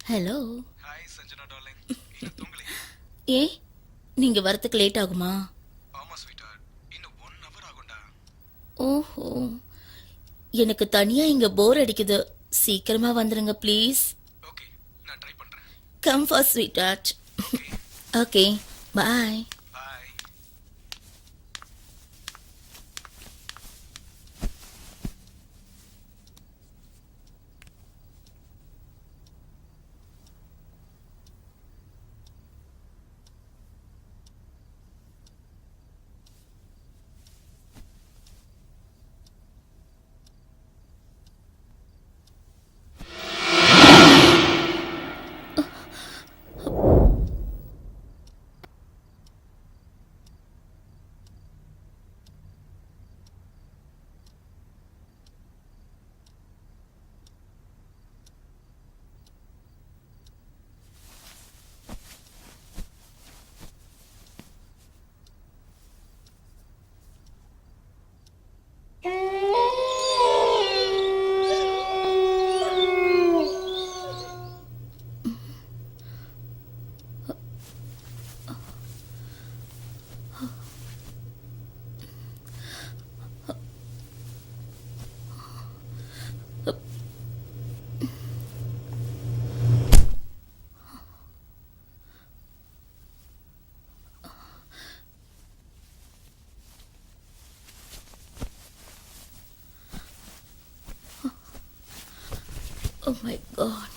Hello. Hi Sanjana darling. இன்னும் தூங்கலையா? ஏ, நீங்க வரதுக்கு லேட் ஆகுமா? ஆமா ஸ்வீட்டார்ட், இன்னும் 1 hour ஆகும்டா. ஓஹோ, எனக்கு தனியா இங்க போர் அடிக்குது. சீக்கிரமா வந்துருங்க ப்ளீஸ். ஓகே, நான் ட்ரை பண்றேன். Come for sweet art. Okay, okay, bye. Bye. Oh my God.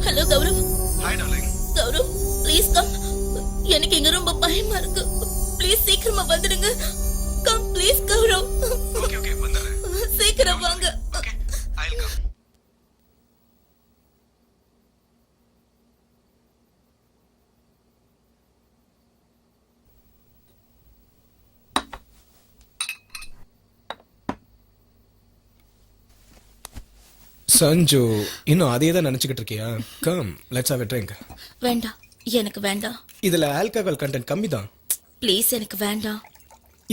Hello Gaurav. Hi darling. Gaurav, please come. எனக்கு இங்க ரொம்ப பயமா இருக்கு. ப்ளீஸ் சீக்கிரமா வந்துடுங்க. Come please Gaurav. Okay okay, வந்துடுறேன். சீக்கிரம் வாங்க. Okay, I will come. Sanju, இன்னும் அதே தான் நினைச்சுக்கிட்டு இருக்கியா? Come, let's have a drink. வேண்டாம், எனக்கு வேண்டாம். இதுல ஆல்கஹால் கண்டென்ட் கம்மி தான். ப்ளீஸ் எனக்கு வேண்டாம்.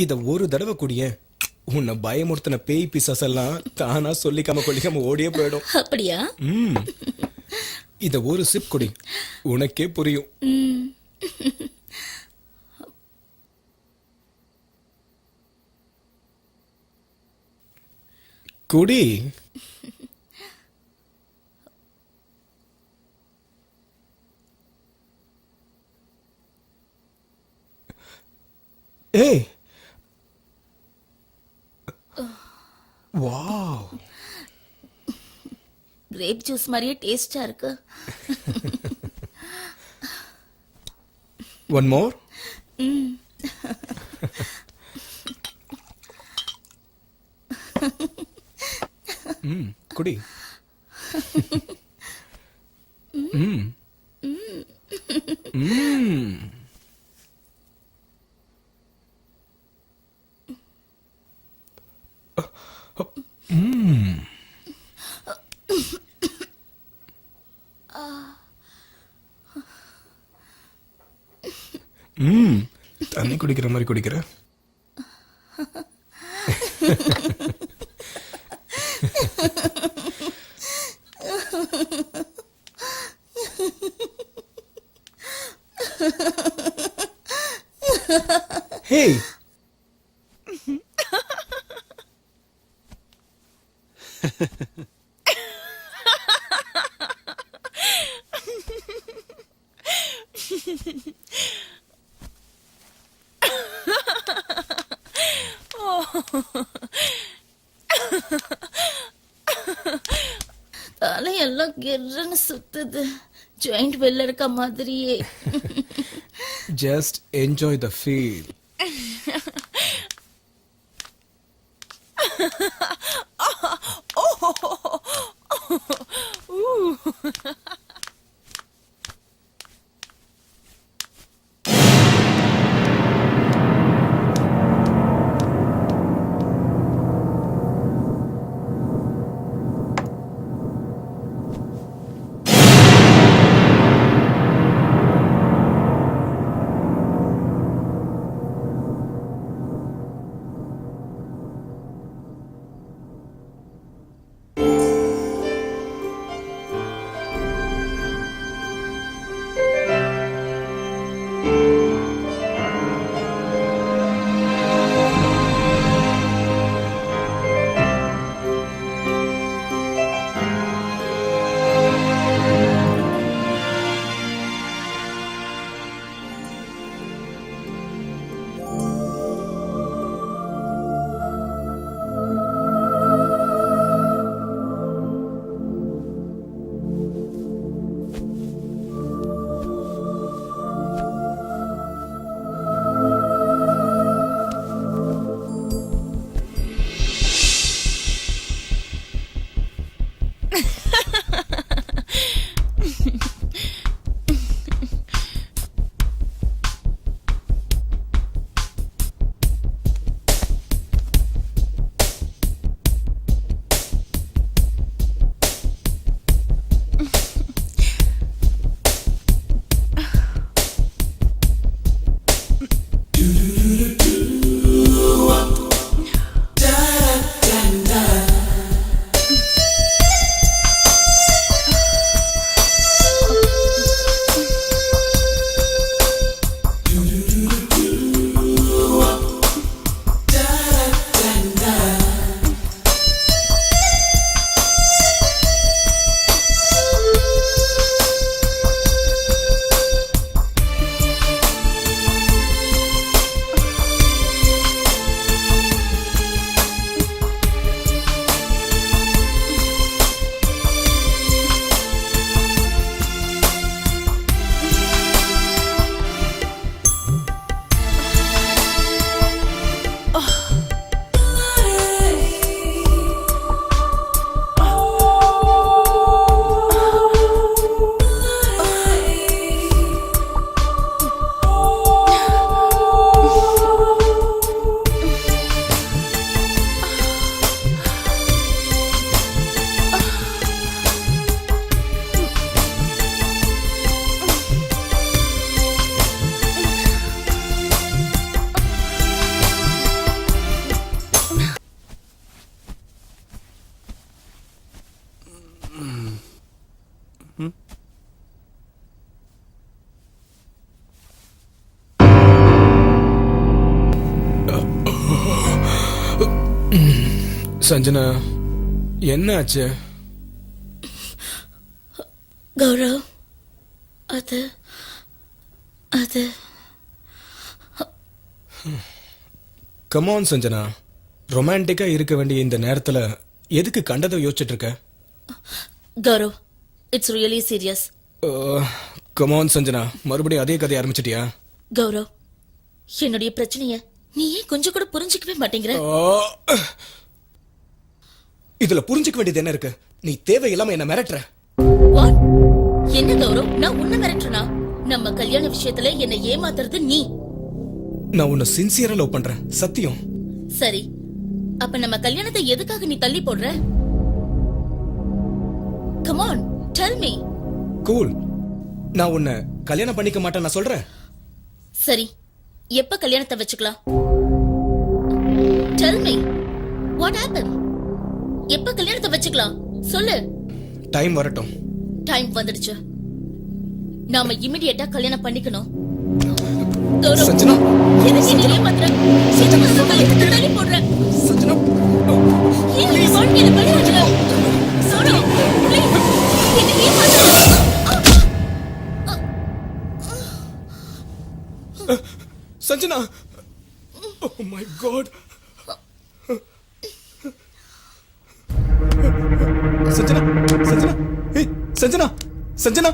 இத ஒரு தடவை குடிய, உன்னை பயமுறுத்தின பேய் பிசாஸ் எல்லாம் தானா சொல்லிக்காம கொல்லிக்காம ஓடியே போயிடும். அப்படியா? இத ஒரு சிப் குடி, உனக்கே புரியும். ம். குடி. ஏய், வாவ், கிரேப் ஜூஸ் மாதிரியே டேஸ்டா இருக்கு. One more. ம். குடி. ம். ம். தண்ணி குடிக்கிற மாதிரி குடிக்கிற. ஹேய், தலையெல்லாம் கிர்ன்னு சுத்துது. ஜாயிண்ட் வெளில இருக்க மாதிரியே. just enjoy the feel. Sanjana, என்ன ஆச்சு? கௌரவ், அது அது கமான் சஞ்சனா, ரொமான்டிக்கா இருக்க வேண்டிய இந்த நேரத்துல எதுக்கு கண்டதை யோசிச்சுட்டு இருக்க? Gaurav, it's really serious. Come on Sanjana, மறுபடியும் அதே கதையை ஆரம்பிச்சிட்டியா? கௌரவ், என்னுடைய பிரச்சனைய நீ ஏன் கொஞ்சம் கூட புரிஞ்சுக்கவே மாட்டேங்கிற? இதுல புரிஞ்சுக்க வேண்டியது என்ன இருக்கு? நீ தேவையில்லாம என்ன மிரட்டுற. What? என்ன கௌரவ், நான் உன்னை மிரட்டுறனா? நம்ம கல்யாண விஷயத்துல என்ன ஏமாத்துறது நீ. நான் உன்னை சின்சியரா லவ் பண்றேன், சத்தியம். சரி, அப்ப நம்ம கல்யாணத்தை எதுக்காக நீ தள்ளி போடுற? Come on, tell me. Cool, நான் உன்னை கல்யாணம் பண்ணிக்க மாட்டேன் நான் சொல்றேன். சரி, எப்ப கல்யாணத்தை வச்சுக்கலாம்? Tell me, what happened? எப்ப கல்யாணத்தை வச்சுக்கலாம் சொல்லு. டைம் வரட்டும். டைம் வந்துடுச்சு. நாம இமிடியேட்டா கல்யாணம் பண்ணிக்கணும். கௌரவ், சஞ்சனா எதுக்கு நீ ஏமாத்துற? எதுக்கு அந்த கழுத்தை தள்ளி போடுற? சஞ்சனா ஏன் என் வாழ்க்கையில பழியாடுற? கௌரவ், please, என்னை ஏமாத்தாத. Sanjana oh my God Sanjana Sanjana ஏய் சஞ்சனா சஞ்சனா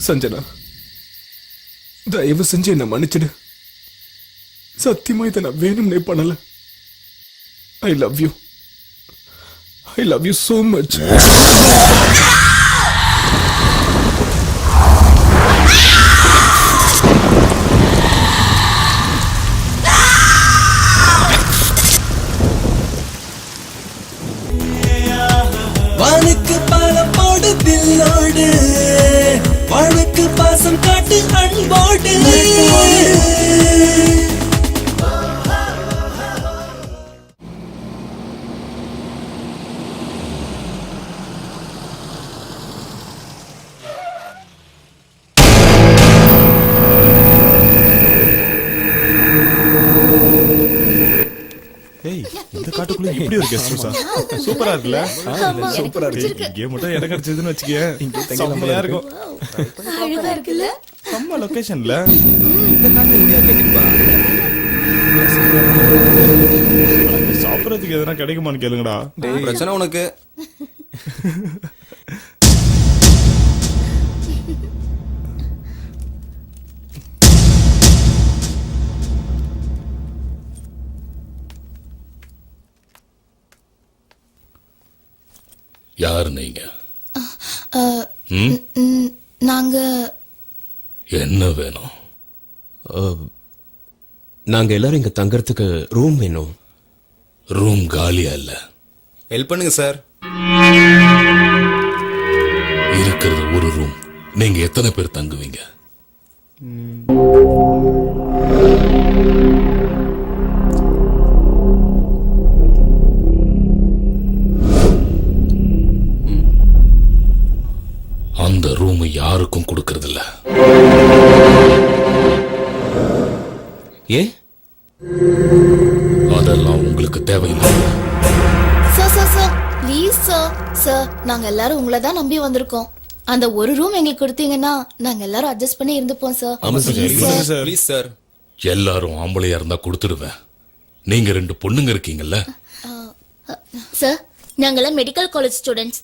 சஞ்சனா தயவு செஞ்சு என்ன மன்னிச்சிடு சத்தியமா இதை நான் வேணும்னே பண்ணல I love you so much வானுக்கு பாலம் போடு தில்லோடு வானுக்கு பாசம் காட்டு அன்போடு ஏய் இந்த காட்டுக்குள்ள இப்படி ஒரு கெஸ்ட் ஹவுஸா சூப்பரா இருக்குல்ல ஆமா, சூப்பரா எனக்கு இருக்கு. பிடிச்சிருக்கு. இங்கே மட்டும் இடம் கிடைச்சதுன்னு வச்சுக்கேன் செம்மையா இருக்கும் அழகா இருக்குல்ல? செம்ம லொகேஷன்ல சாப்பிடறதுக்கு எதனா கிடைக்குமான்னு கேளுங்கடா பிரச்சனை உனக்கு யார் நீங்க? நாங்க என்ன வேணும்? நாங்க எல்லாரும் இங்க தங்கறதுக்கு ரூம் வேணும். ரூம் காலியா இல்ல. ஹெல்ப் பண்ணுங்க சார். இருக்கிறது ஒரு ரூம். நீங்க எத்தனை பேர் தங்குவீங்க? அந்த ரூம் யாருக்கும் கொடுக்கறது இல்ல. ஏ அதெல்லாம் உங்களுக்கு தேவையில்லை. சார் ப்ளீஸ் சார் நாங்க எல்லாரும் உங்களை தான் நம்பி வந்திருக்கோம். அந்த ஒரு ரூம் எங்களுக்கு கொடுத்தீங்கன்னா நாங்க எல்லாரும் அட்ஜஸ்ட் பண்ணி இருந்துப்போம் சார். ஆமா sir. Please, sir. Please sir. எல்லாரும் ஆம்பளையா இருந்தா கொடுத்துடுவேன். நீங்க 2 பொண்ணுங்க இருக்கீங்கல்ல, சார் நாங்கெல்லாம் medical college students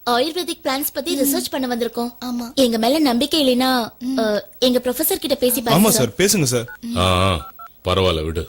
ayurvedic plans பத்தி ரிசர்ச் பண்ண வந்திருக்கோம். ஆமா. எங்க மேல நம்பிக்கை இல்லைனா எங்க ப்ரொஃபசர் கிட்ட பேசி ஆமா பாருங்க சார், பேசுங்க சார். ஆ ஆ, பரவாயில்ல விடு.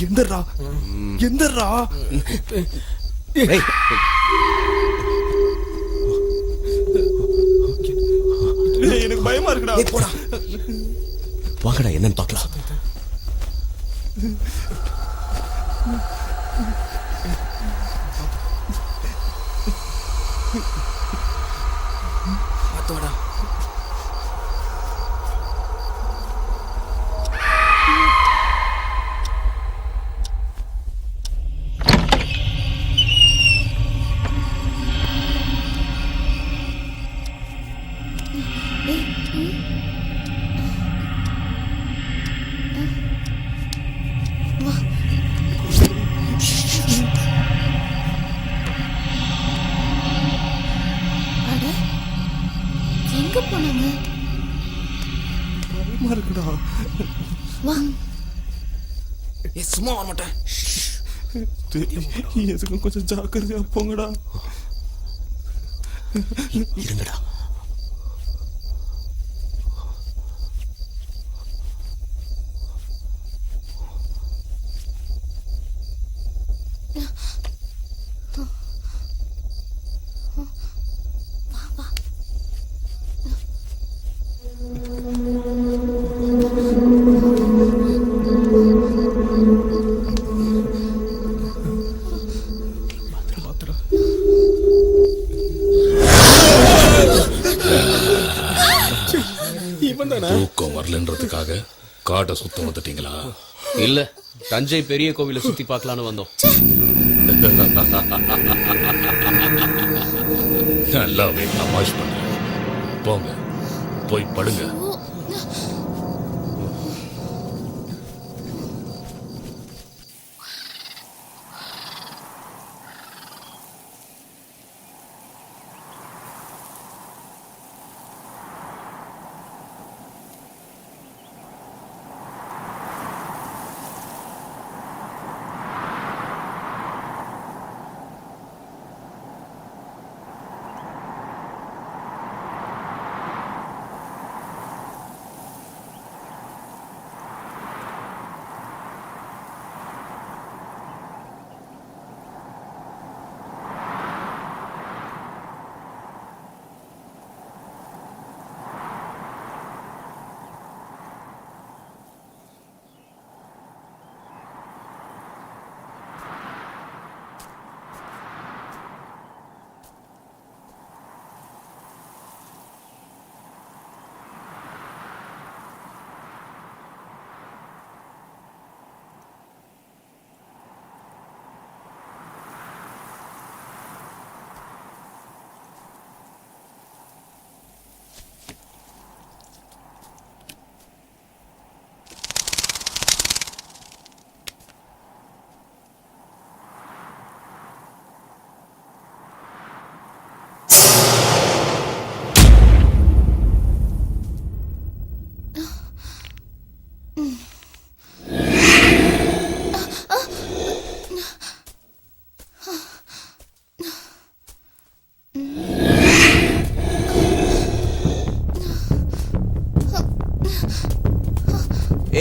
எந்தரா எந்தரா எனக்கு பயமா இருக்குடா. போடா வாங்கடா என்னன்னு பார்க்கலாம். பார்த்தோடா. அட எங்க போனாங்க? பயமா இருக்குடா. வா சும்மா வர மாட்டேன். எதுக்கும் கொஞ்சம் ஜாக்கிரதையா போங்கடா. இருங்கடா. தூக்கம் வரலன்றதுக்காக காட்டை சுத்த வந்துட்டீங்களா? இல்ல தஞ்சை பெரிய கோவிலை சுத்தி பார்க்கலான்னு வந்தோம். நல்லாவே தமாஷ் பண்ண. போங்க போய் படுங்க.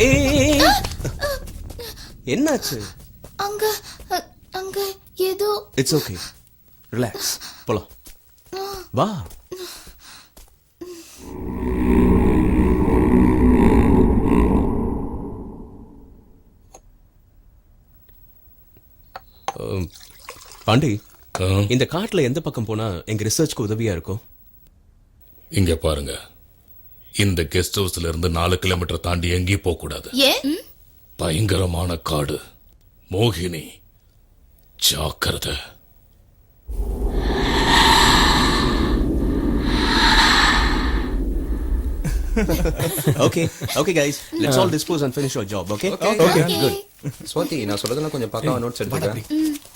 ஏய் என்னாச்சு? அங்க அங்க ஏதோ இட்ஸ் ஓகே, ரிலாக்ஸ், போலாம் வா. பாண்டி, இந்த காட்டுல எந்த பக்கம் போனா எங்க ரிசர்ச்க்கு உதவியா இருக்கும்? இங்க பாருங்க, இந்த கெஸ்ட் ஹவுஸ்ல இருந்து 4 கிலோமீட்டர் தாண்டி எங்கேயும் போக கூடாது. ஏன்? பயங்கரமான காடு. மோகினி, ஜாக்கிரதை. Okay okay guys, let's all dispose and finish our job. Okay okay Okay. Swathi, நான் சொல்றதெல்லாம் கொஞ்சம் பக்காவா நோட்ஸ் எடுத்துக்க.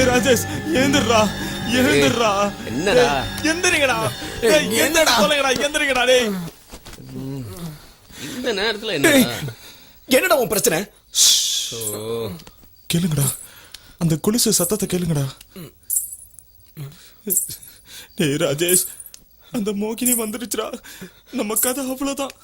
ராஜேஷ், எழுந்துடுறா, எழுந்துடுறா. என்னடா? எந்திரிங்கடா, எந்திரடா, சொல்லுங்கடா, எந்திரிங்கடா. டேய், இந்த நேரத்துல என்னடா? என்னடா உன் பிரச்சனை? கேளுங்கடா, அந்த குலுசு சத்தத்தை கேளுங்கடா. டேய் ராஜேஷ், அந்த மோகினி வந்துடுச்சுடா. நம்ம கதை அவ்வளவுதான்.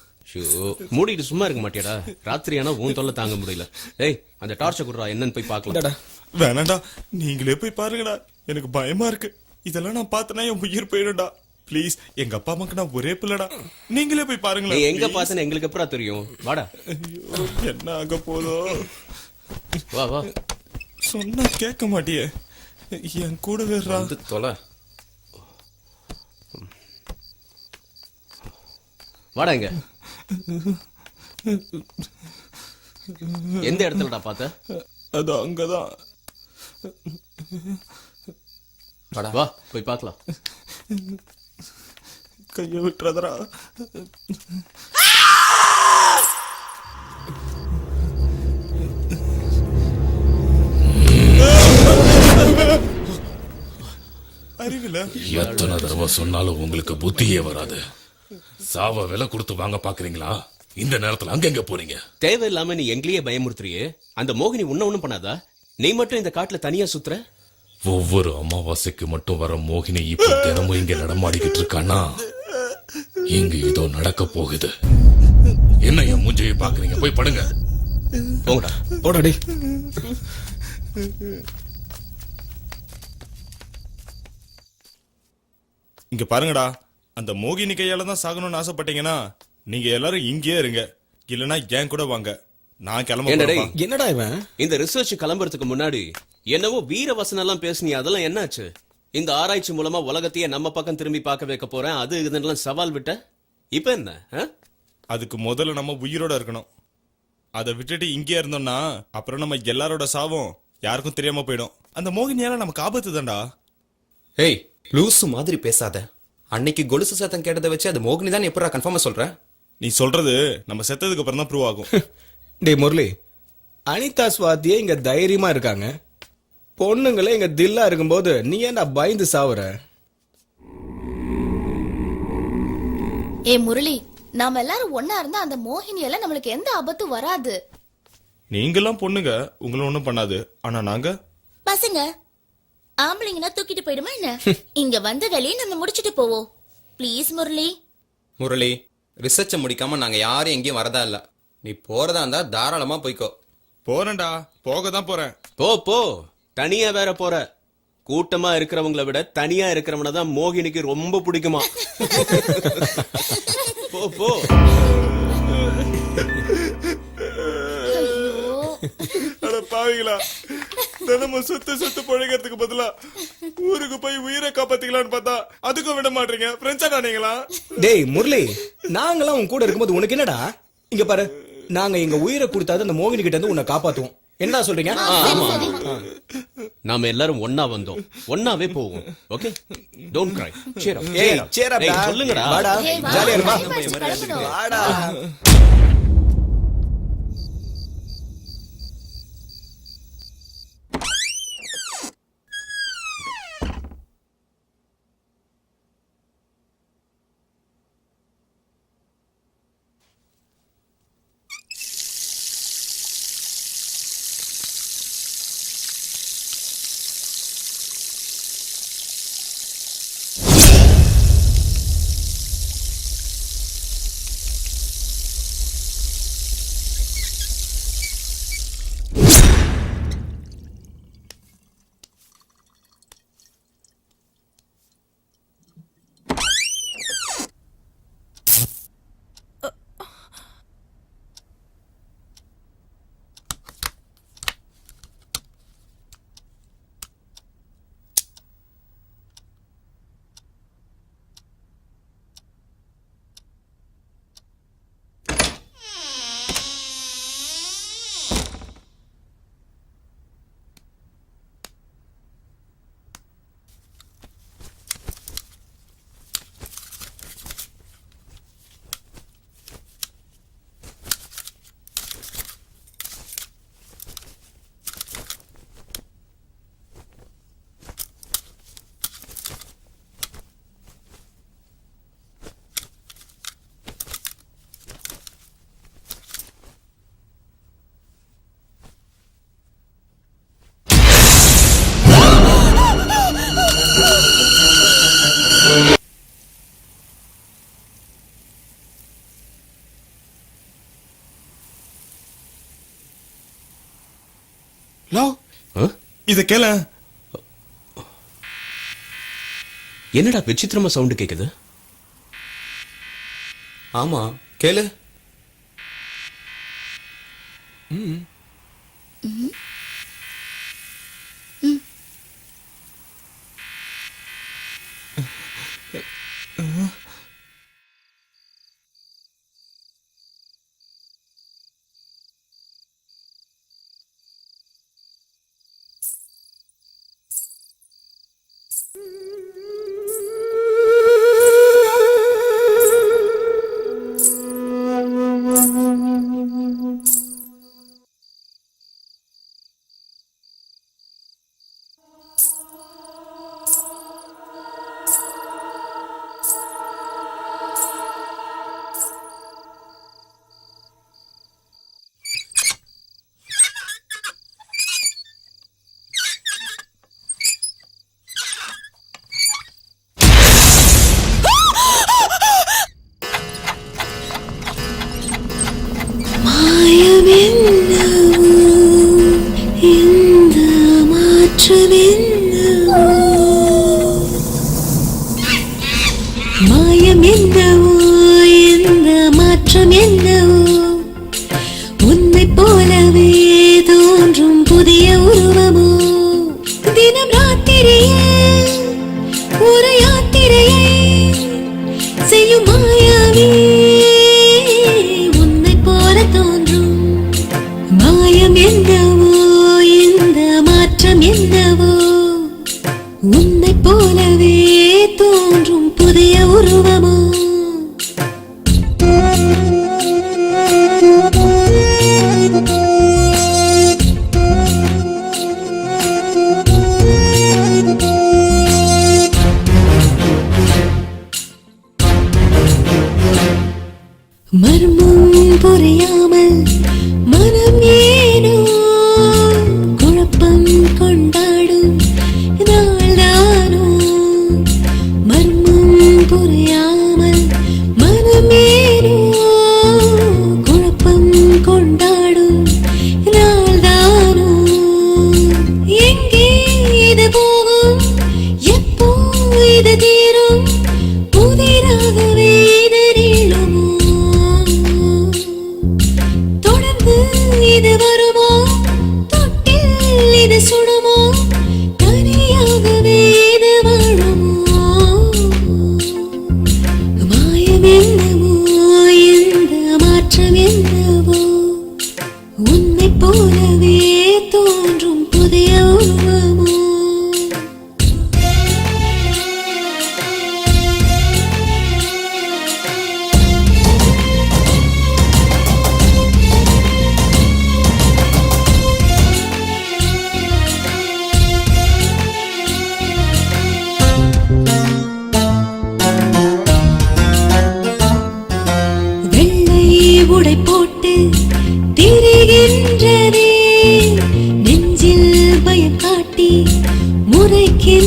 மூடிட்டு சும்மா இருக்க மாட்டியாடா? ராத்திரி ஆனா உன் தொல்லை தாங்க முடியல. ஏய், அந்த டார்ச்சை குடுறா, என்னன்னு போய் பார்க்கலாம். வேணாண்டா, நீங்களே போய் பாருங்கடா, எனக்கு பயமா இருக்கு. இதெல்லாம் நான் பார்த்தனா என் உயிர் போயிடும்டா. ப்ளீஸ், எங்க அப்பா அம்மாக்கு நான் ஒரே பிள்ளடா, நீங்களே போய் பாருங்களேன். நீ எங்க பார்த்தேன்னு எங்களுக்கு எப்பறம் தெரியும்? வாடா. ஐயோ, என்ன ஆக போதோ? வா வா. சொன்னா கேட்க மாட்டியே, என் கூட வேறா. வந்து தொலை. வாடா. இங்க எந்த இடத்துலடா பார்த்த? அது அங்கதான். வா போய் பார்க்கலாம். கைய விட்டுறதரா. அறிவில எத்தனை தடவை சொன்னாலும் உங்களுக்கு புத்தியே வராது. சாவ விலை கொடுத்து வாங்க பாக்குறீங்களா? இந்த நேரத்துல அங்க போறீங்க? தேவையில்லாம நீ எங்களையே பயமுறுத்துறியே. அந்த மோகினி உன்ன ஒண்ணும் பண்ணாதா? நீ மட்டும் இந்த காட்டுல தனியா சுத்துற. ஒவ்வொரு அமாவாசைக்கு மட்டும் வர மோகினி இப்ப தினமும் இங்க நடமாடிக்கிட்டு இருக்கானா? இங்க ஏதோ நடக்க போகுது. என்ன என் மூஞ்சையை பாக்குறீங்க? போய் படுங்க. போங்கடா. போடா டேய். இங்க பாருங்கடா, அந்த மோகினி கையால தான் சாகணும்னு ஆசைப்பட்டீங்கன்னா நீங்க எல்லாரும் இங்கேயே இருங்க, இல்லனா ஏன் கூட வாங்க. நான் கிளம்ப. என்னடா இவன்? இந்த ரிசர்ச் கிளம்புறதுக்கு முன்னாடி என்னவோ வீர வசனம் எல்லாம் பேசுனியா, அதெல்லாம் என்னாச்சு? இந்த ஆராய்ச்சி மூலமா உலகத்தையே நம்ம பக்கம் திரும்பி பார்க்க வைக்க போறேன், அது இதெல்லாம் சவால் விட்ட. இப்ப என்ன? அதுக்கு முதல்ல நம்ம உயிரோட இருக்கணும். அதை விட்டுட்டு இங்கே இருந்தோம்னா அப்புறம் நம்ம எல்லாரோட சாவும் யாருக்கும் தெரியாம போயிடும். அந்த மோகினியால நமக்கு ஆபத்து தான்டா. ஏய், லூசு மாதிரி பேசாத. அன்னைக்கு கொலுசு சத்தம் கேட்டதை வச்சு அது மோகினி தான் எப்படா கன்ஃபார்மா சொல்ற? நீ சொல்றது நம்ம செத்ததுக்கு அப்புறம் தான் ப்ரூவ் ஆகும். டேய் முரளி, அனிதா ஸ்வாதியே இங்க தைரியமா இருக்காங்க, பொண்ணுங்களே இங்க தில்லா இருக்கும்போது நீ ஏன்டா பயந்து சாவுற? ஏ முரளி, நாம எல்லாரும் ஒன்னா இருந்தா அந்த மோகினியால நம்மளுக்கு எந்த ஆபத்தும் வராது. நீங்கெல்லாம் பொண்ணுங்க, உங்களை ஒண்ணும் பண்ணாது. ஆனா நாங்க பசங்க ஆம்பளைங்கன்னா தூக்கிட்டு போயிடுமா என்ன? இங்க வந்த வேலையை நம்ம முடிச்சிட்டு போவோம். ப்ளீஸ் முரளி. முரளி, ரிசர்ச்சை முடிக்காம நாங்க யாரும் எங்கேயும் வரதா இல்ல. நீ போறதா இருந்தா தாராளமா போய்க்கோ. போறேன்டா, போக தான் போறேன். போ போ, தனியா வேற போற. கூட்டமா இருக்கிறவங்களை விட தனியா இருக்கிறவன தான் மோகினிக்கு ரொம்ப பிடிக்குமா. போ போ. அட பாவிங்களா, தினமும் சுத்து பழகிறதுக்கு பதிலா ஊருக்கு போய் உயிரை காப்பாத்திக்கலான்னு பார்த்தா அதுக்கும் விட மாட்டீங்க. ஃப்ரெண்ட்ஸா நீங்களா? டேய் முரளி, நாங்களாம் உன் கூட இருக்கும்போது உனக்கு என்னடா? இங்க பாரு, நாங்க எங்க உயிரை கொடுத்தாது அந்த மோகினி கிட்ட இருந்து உன்னை காப்பாத்துவோம். என்ன சொல்றீங்க? ஆமா, நாம எல்லாரும் ஒன்னா வந்தோம், ஒன்னாவே போவோம். Okay, don't cry. cheer up, ஏய், cheer up. cheer up டேய், டா. சொல்லுங்கடா. வாடா, ஏய், வா, ஜாலியா இருப்பா. time ஆச்சு, கிளம்பணும். வாடா. இத கேள. என்னடா விசித்திரமா சவுண்ட் கேக்குது? ஆமா, கேளு. மாயம் என்னவோ இந்த மாற்றம் என்னவோ உன்னை போலவே தோன்றும் புதிய உருவமோ தினம் ராத்திரியே ஒரு யாத்திரையை செய்யும் மாயாவே உன்னை போல தோன்றும் மாயம் என்னவோ இந்த மாற்றம் என்னவோ உன்னை போலவே தோன்றும் புதிய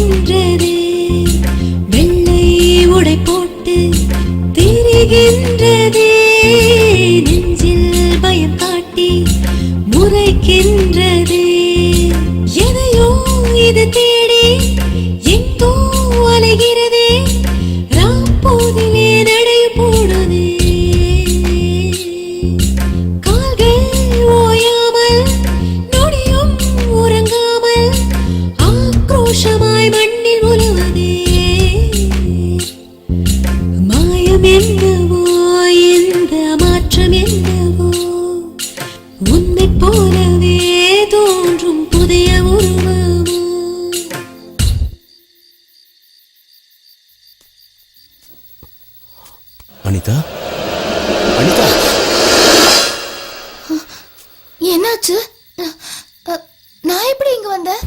வருகின்றதே வெள்ளை உடை போட்டு திரிகின்றதே நெஞ்சில் பயம் காட்டி முறைக்கின்றதே எதையோ இது தேடி எங்கோ அலைகிறதே ராப்போதிலே நடை போடுதே கால்கள் ஓயாமல் நொடியும் உறங்காமல் ஆக்ரோஷமாய் மண்ணில் உழுவதே மாயம் என்னவோ எந்த மாற்றம் என்னவோ உன்னை போலவே தோன்றும் புதிய உருவமோ அனிதா அனிதா என்னாச்சு நான் எப்படி இங்க வந்தேன்?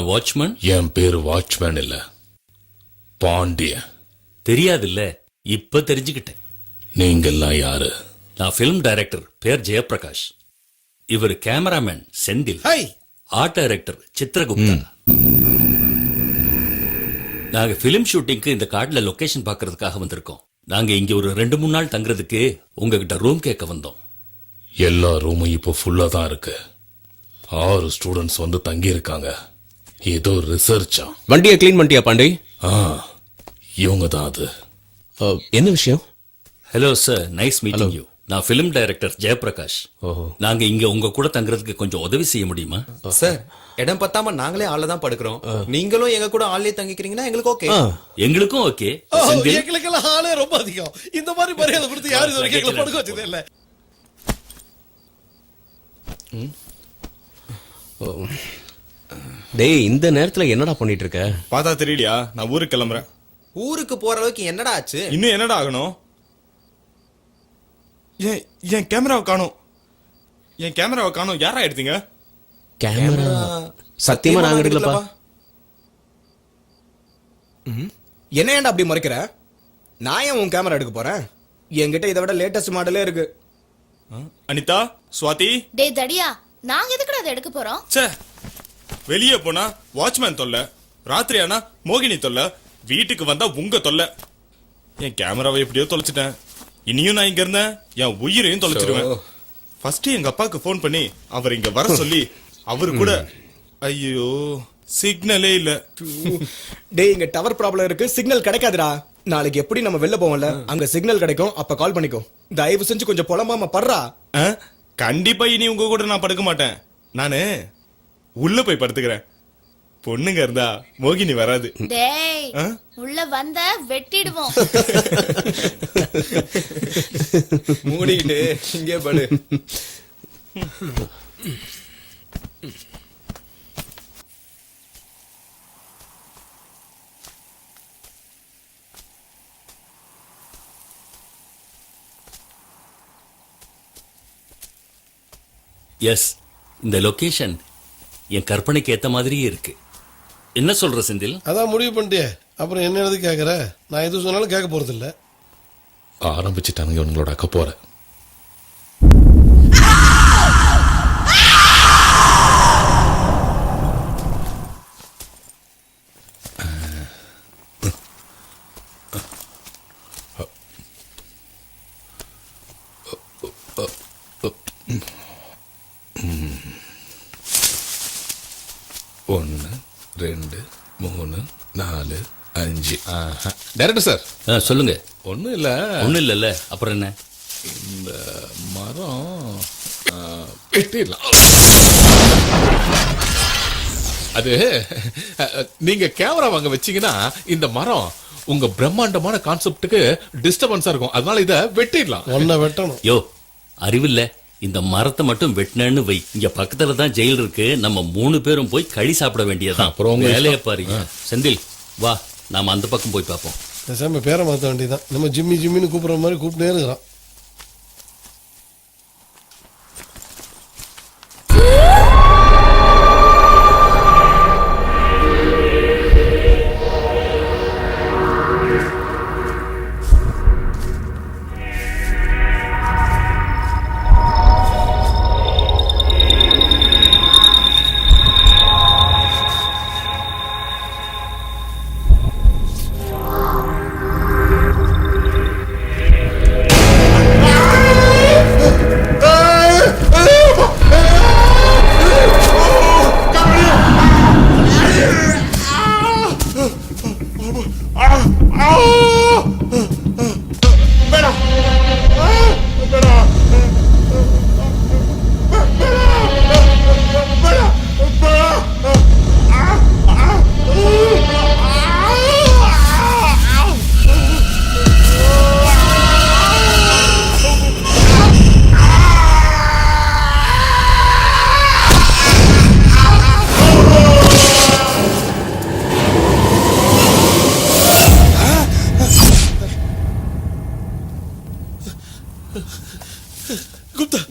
வாட்ச்மேன்? என் பேரு வாட்ச்மேன் இல்ல, பாண்டியன். தெரியாதுல்ல, இப்ப தெரிஞ்சுக்கிட்டேன். நீங்கெல்லாம் யாரு? நான் பிலிம் டைரக்டர், பேர் ஜெயபிரகாஷ். இவர் cameraman Senthil. Art director Chitragupta. நாங்க பிலிம் ஷூட்டிங்க்கு இந்த காட்டுல லொகேஷன் பாக்குறதுக்காக வந்திருக்கோம். நாங்க இங்க ஒரு 2-3 நாள் தங்குறதுக்கு உங்ககிட்ட ரூம் கேட்க வந்தோம். எல்லா ரூமும் இப்போ ஃபுல்லா தான் இருக்கு. 6 ஸ்டூடெண்ட்ஸ் வந்து தங்கி இருக்காங்க. ஏதோ ரிசர்ச்சா. வண்டியை க்ளீன் பண்ணிட்டியா பாண்டி? இவங்க தான் அது. என்ன விஷயம்? Hello sir, nice meeting you. நான் பிலிம் டைரக்டர் ஜெயபிரகாஷ். நாங்க இங்க உங்க கூட தங்குறதுக்கு கொஞ்சம் உதவி செய்ய முடியுமா? சார், இடம் பத்தாம நாங்களே ஆள்ல தான் படுக்கிறோம். நீங்களும் எங்க கூட ஆள்லயே தங்கிக்கிறீங்கன்னா எங்களுக்கு ஓகே. எங்களுக்கும் ஓகே. எங்களுக்கெல்லாம் ஆளே ரொம்ப அதிகம். இந்த மாதிரி மரியாதை கொடுத்து யாரும் இது வரைக்கும் எங்களை படுக்க வச்சதே இல்ல. டேய், இந்த நேரத்துல என்னடா பண்ணிட்டு இருக்க? பார்த்தா தெரியலையா? நான் ஊருக்கு கிளம்புறேன். ஊருக்கு போற அளவுக்கு என்னடா ஆச்சு? இன்னும் என்னடா ஆகணும்? என் கேமராவை காணோம். என் கேமராவை காணோம். யாரா எடுத்தீங்க? கேமரா சத்தியமா நாங்க எடுக்கலப்பா. என்ன ஏன்டா அப்படி முறைக்கிற? நான் ஏன் உன் கேமரா எடுக்க போறேன்? என்கிட்ட இதை விட லேட்டஸ்ட் மாடலே இருக்கு. அனிதா, சுவாதி. டேய் தடியா, நாங்க எதுக்குடா அதை எடுக்க போறோம்? ச்சே, வெளியே போனா வாட்ச்மேன் தொல்லை, ராத்திரி ஆனா மோகினி தொல்லை, வீட்டுக்கு வந்தா உங்க தொல்லை. என் கேமராவை எப்படியோ தொலைச்சிட்டேன். இனியும் நான் இங்க இருந்தேன் என் உயிரையும் தொலைச்சிடுவேன். ஃபர்ஸ்ட் எங்க அப்பாவுக்கு போன் பண்ணி அவர் இங்க வர சொல்லி அவரு கூட. ஐயோ, சிக்னலே இல்ல. டேய், இங்க டவர் ப்ராப்ளம் இருக்கு, சிக்னல் கிடைக்காதுடா. நாளைக்கு எப்படி நம்ம வெளில போவோம்ல, அங்க சிக்னல் கிடைக்கும், அப்ப கால் பண்ணிக்கோ. தயவு செஞ்சு கொஞ்சம் புலம்பாம படுறா. கண்டிப்பா இனி உங்க கூட நான் படுக்க மாட்டேன். நானு உள்ள போய் படுத்துக்கிறேன். பொண்ணுங்க இருந்தா மோகினி வராது. டேய், உள்ள வந்த வெட்டிடுவோம். மூடிக்கிட்டு இங்கே படு. எஸ், இந்த லொகேஷன் என் கற்பனைக்கு ஏத்த மாதிரியே இருக்கு. என்ன சொல்ற செந்தில்? அதான் முடிவு பண்ணிட்டே, அப்புறம் என்ன எழுதி கேட்கற? நான் எது சொன்னாலும் கேட்க போறது இல்ல. ஆரம்பிச்சுட்டானுங்க இவங்களோட அக்க போற. ஒன்று, 2, 3, 4, 5. Director sir. சொல்லுங்க. ஒன்றும் இல்லை. ஒன்றும் இல்லைல்ல, அப்புறம் என்ன? இந்த மரம் வெட்டிடலாம். அது நீங்க கேமரா வாங்க வச்சீங்கன்னா இந்த மரம் உங்க பிரம்மாண்டமான கான்செப்டுக்கு டிஸ்டர்பன்ஸா இருக்கும். அதனால இத வெட்டிடலாம். ஒன்ன வெட்டணும். யோ, அறிவில்ல, இந்த மரத்தை மட்டும் வெட்டினேன்னு வை, இங்க பக்கத்துல தான் ஜெயில் இருக்கு. நம்ம 3 பேரும் போய் களி சாப்பிட வேண்டியதான். அப்புறம் உங்க வேலையை பாருங்க. செந்தில், வா, நாம அந்த பக்கம் போய் பார்ப்போம். பேசாம பேரை மாத்த வேண்டியதான். நம்ம ஜிம்மி ஜிம்மின்னு கூப்பிடுற மாதிரி கூப்பிட்டே இருக்கிறான்.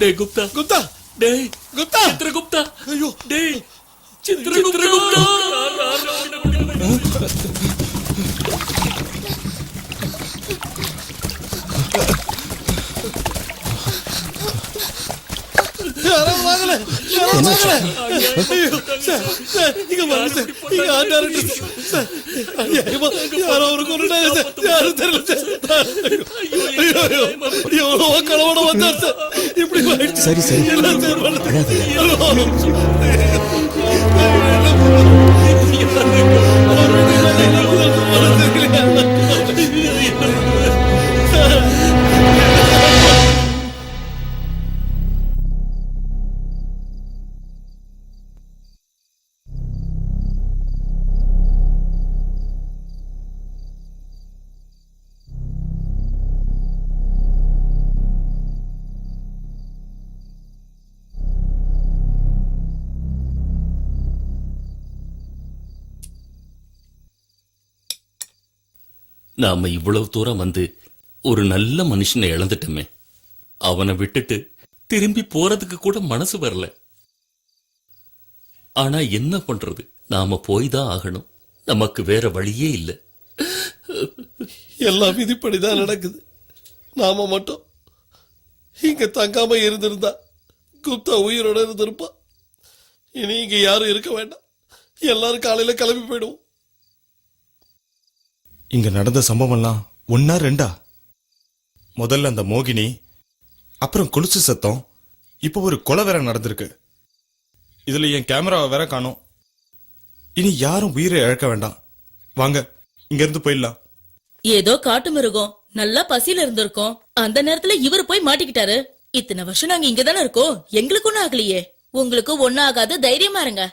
டேய் குப்தா குப்தா டேய் குப்தா சித்ரகுப்தா ஐயோ டேய் சித்ரகுப்தா யாராவது வாங்கல ஐயோ சார் சார் இங்க வாங்க சார் இங்க ஆண்டாரு சார் ஐயோ யாரோ ஒரு கொண்டுட்டாங்க சார் யாரும் தெரியல சார் ஐயோ ஐயோ எவ்வளோ கலவட வந்தார் சார் இப்படி ஆயிடுச்சு. சரி சரி எல்லாம் சார் நாம இவ்வளவு தூரம் வந்து ஒரு நல்ல மனுஷனை இழந்துட்டோமே. அவனை விட்டுட்டு திரும்பி போறதுக்கு கூட மனசு வரல. ஆனா என்ன பண்றது, நாம போய் தான் ஆகணும். நமக்கு வேற வழியே இல்லை. எல்லாம் விதிப்படிதான் நடக்குது. நாம மட்டும் இங்க தங்காம இருந்திருந்தா குப்தா உயிரோட இருந்திருப்பா. இனி இங்க யாரும் இருக்க வேண்டாம். எல்லாரும் காலையில கிளம்பி போயிடுவோம். இங்க நடந்த சம்பவம்லாம் ஒன்னா ரெண்டா? முதல்ல அந்த மோகினி, அப்புறம் கொலுசு சத்தம், இப்போ ஒரு கொலை வேற நடந்திருக்கு. இதுல என் கேமராவை வேற காணோம். இனி யாரும் உயிரை இழக்க வேண்டாம். வாங்க இங்க இருந்து போயிடலாம். ஏதோ காட்டு மிருகம் நல்லா பசியில இருந்திருக்கோம். அந்த நேரத்துல இவர் போய் மாட்டிக்கிட்டாரு. இத்தனை வருஷம் நாங்க இங்கதானே இருக்கோம், எங்களுக்கு ஒண்ணும் ஆகலையே. உங்களுக்கு ஒண்ணும் ஆகாது, தைரியமா இருங்க.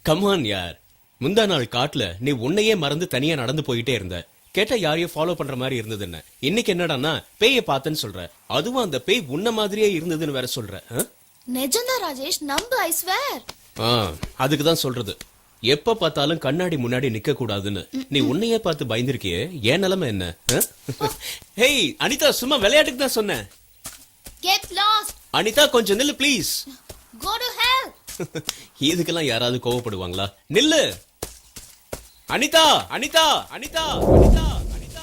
கமான் யார், முந்தா நாள் காட்டுல நீ உன்னையே மறந்து தனியா நடந்து போயிட்டே இருந்த. கேட்டா யாரையும் ஃபாலோ பண்ற மாதிரி இருந்தது என்ன? இன்னைக்கு என்னடான்னா பேய பார்த்தேன்னு சொல்ற, அதுவும் அந்த பேய் உன்ன மாதிரியே இருந்ததுன்னு வேற சொல்ற. நிஜம்தான் ராஜேஷ், நம்பு, ஐ ஸ்வேர். அதுக்கு தான் சொல்றது, எப்ப பார்த்தாலும் கண்ணாடி முன்னாடி நிக்க கூடாதுன்னு. நீ உன்னையே பார்த்து பயந்திருக்கியே, ஏன் நிலைமை என்ன? ஹேய் அனிதா, சும்மா விளையாட்டுக்கு தான் சொன்னேன். Get lost. அனிதா கொஞ்சம் நில்லு ப்ளீஸ். Go to hell. இதுக்கெல்லாம் யாராவது கோவப்படுவாங்களா? நில்லு அனிதா, அனிதா, அனிதா, அனிதா, அனிதா.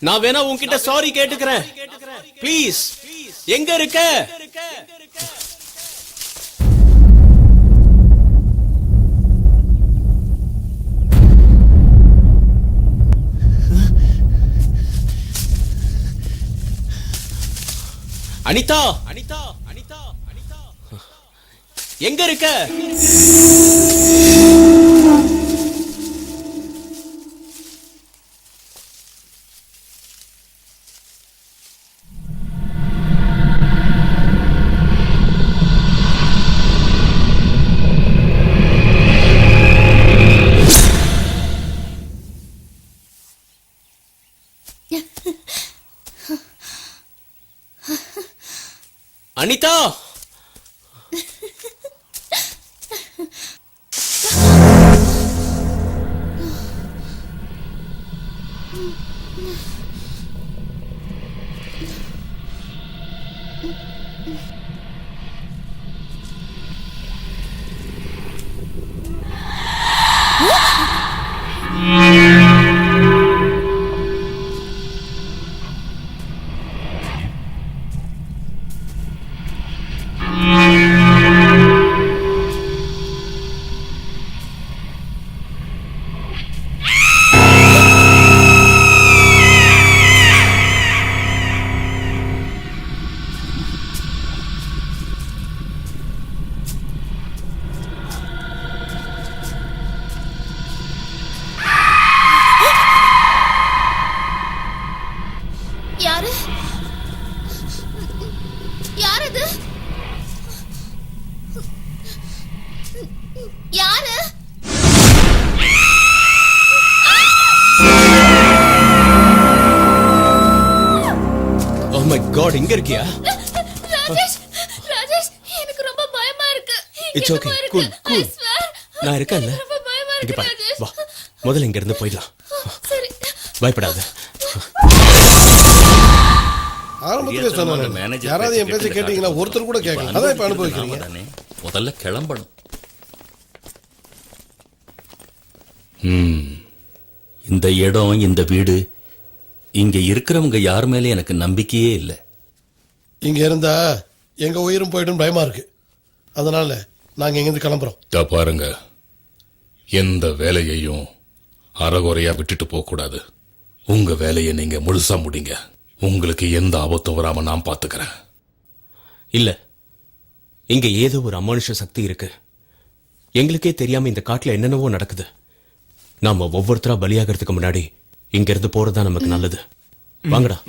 நான் வேணா உன்கிட்ட சாரி கேட்டுக்கிறேன் ப்ளீஸ். எங்க இருக்க? அனிதா, அனிதா, அனிதா, அனிதா, எங்க இருக்க? அனிதா, யாரு? யாரது? யாரு? ஓ மை காட், இங்க இருக்கியா? ராஜேஷ், ராஜேஷ், எனக்கு ரொம்ப பயமா இருக்கு. இட்ஸ் ஓகே, கூல் கூல், நான் இருக்கேன்ல. ரொம்ப பயமா இங்க இருக்கு பாரு, ராஜேஷ். வா முதல்ல இங்க இருந்து போயிடலாம். சரி. பயப்படாத. ஆரம்பத்திலே சொன்னேன், யாராவது என் பேச்ச கேட்டீங்கன்னா ஒருத்தர் கூட கேட்கல. அதான் இப்ப அனுபவிக்கிறீங்க. முதல்ல கிளம்பணும். இந்த இடம், இந்த வீடு, இங்க இருக்கிறவங்க யார் மேல எனக்கு நம்பிக்கையே இல்லை. இங்க இருந்தா எங்க உயிரும் போயிடும் பயமா இருக்கு. அதனால நாங்க இங்கிருந்து கிளம்புறோம். இதோ பாருங்க, எந்த வேலையையும் அறகுறையா விட்டுட்டு போக கூடாது. உங்க வேலையை நீங்க முழுசா முடிங்க. உங்களுக்கு எந்த ஆபத்தும் வராம நான் பாத்துக்கிறேன். இல்ல, இங்க ஏதோ ஒரு அமானுஷ சக்தி இருக்கு. எங்களுக்கே தெரியாம இந்த காட்டுல என்னென்னவோ நடக்குது. நாம ஒவ்வொருத்தரா பலியாகிறதுக்கு முன்னாடி இங்க இருந்து போறதா நமக்கு நல்லது. வாங்கடா.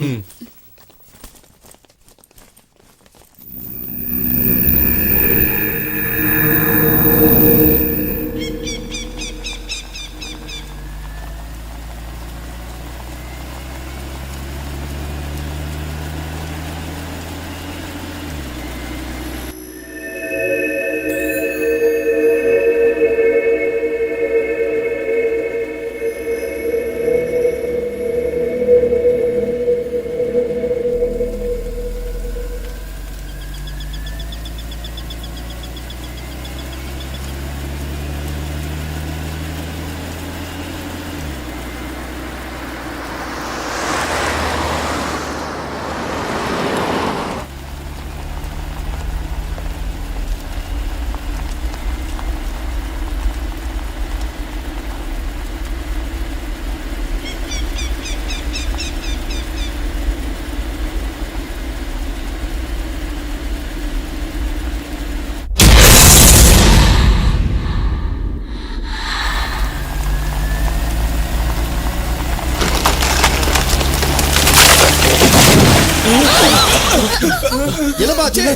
என்னப்பா ஆச்சு?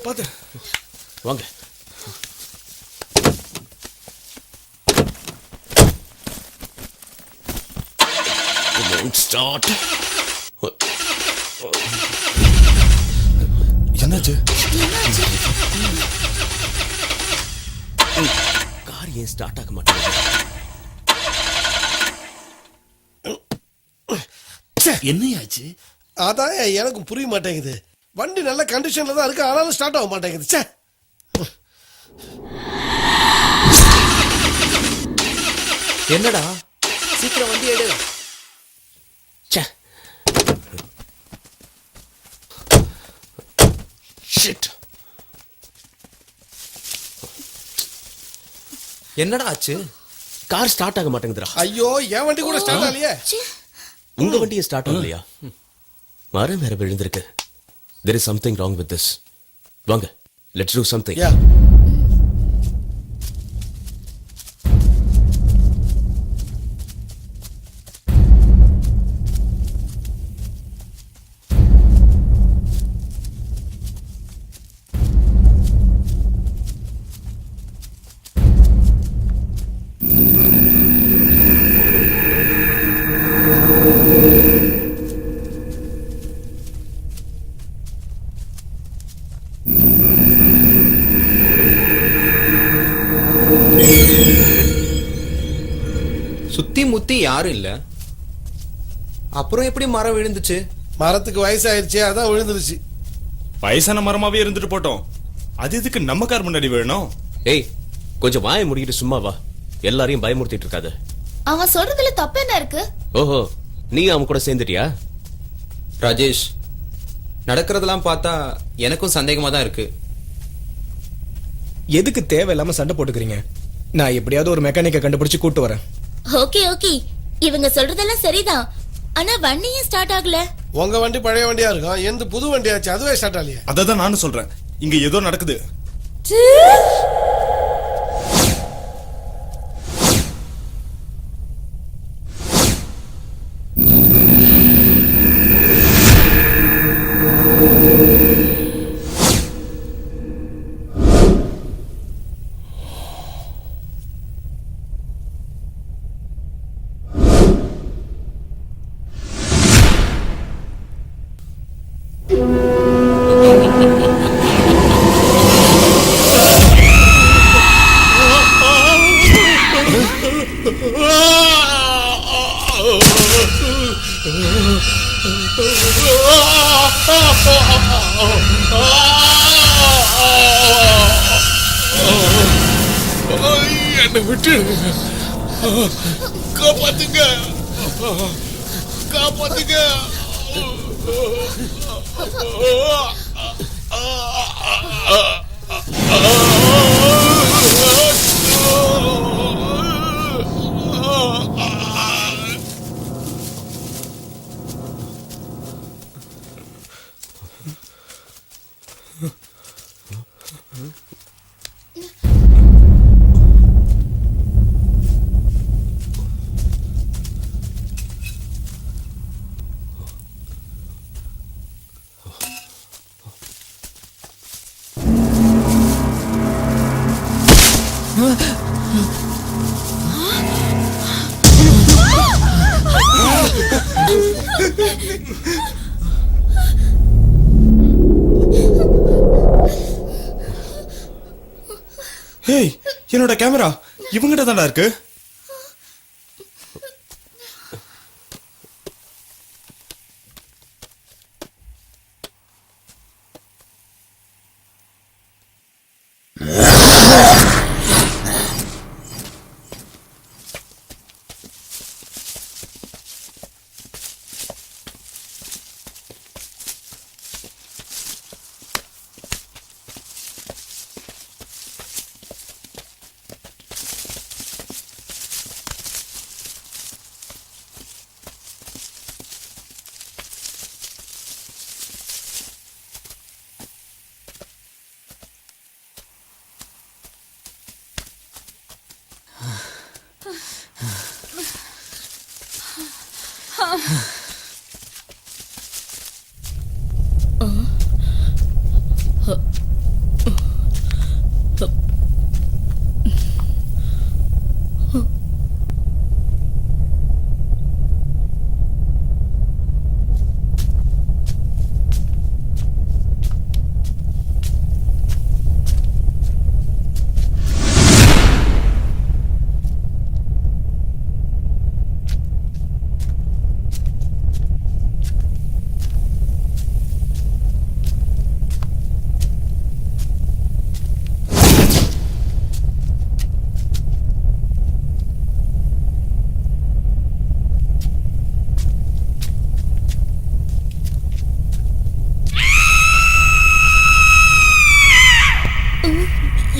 பாத்து வாங்க. ஸ்டார்ட். என்னாச்சு? கார் ஏன் ஸ்டார்ட் ஆக மாட்டேங்குது? என்னையாச்சு? அதான் எனக்கு புரிய மாட்டேங்குது. வண்டி நல்ல கண்டிஷன்ல தான் இருக்கு, ஆனாலும் ஸ்டார்ட் ஆக மாட்டேங்குது. ச்சே. என்னடா சீக்கிரம் வண்டி எடு. ச்சே. Shit. என்னடா ஆச்சு? கார் ஸ்டார்ட் ஆக மாட்டேங்குதுடா. ஐயோ, என் வண்டி கூட ஸ்டார்ட் ஆகலையே. உங்க வண்டியை ஸ்டார்ட் ஆகலையா? மரம் வேற விழுந்திருக்கு. There is something wrong with this. வாங்க, let's do something. Yeah. சுத்தி முத்தி யாரும் இல்ல, அப்புறம் எப்படி மரம் விழுந்துச்சு? மரத்துக்கு வயசாயிருச்சு, அதான் விழுந்துருச்சு. வயசான மரமாவே இருந்துட்டு போட்டோம். அது எதுக்கு நம்ம கார் முன்னாடி வேணும்? ஏய், கொஞ்சம் வாயை முடிக்கிட்டு சும்மா வா. எல்லாரையும் பயமுறுத்திட்டு இருக்காத. அவன் சொல்றதுல தப்பு என்ன இருக்கு? ஓஹோ, நீ அவன் கூட சேர்ந்துட்டியா? ராஜேஷ், நடக்கிறதெல்லாம் பார்த்தா எனக்கும் சந்தேகமா தான் இருக்கு. எதுக்கு தேவையில்லாம சண்டை போட்டுக்கிறீங்க? நான் எப்படியாவது ஒரு மெக்கானிக்கை கண்டுபிடிச்சு கூட்டு வரேன். ஓகே ஓகே, இவங்க சொல்றதெல்லாம் சரிதான். ஆனா வண்டியும் ஸ்டார்ட் ஆகல. உங்க வண்டி பழைய வண்டியா இருக்கும், எந்த புது வண்டியாச்சு, அதுவே ஸ்டார்ட் ஆகலையே. அததான் நானும் சொல்றேன், இங்க ஏதோ நடக்குது. என்னை விட்டு காப்பாத்துங்க, காப்பாத்துங்க. ஏய், என்னோட கேமரா இவங்கிட்ட தான்டா இருக்கு.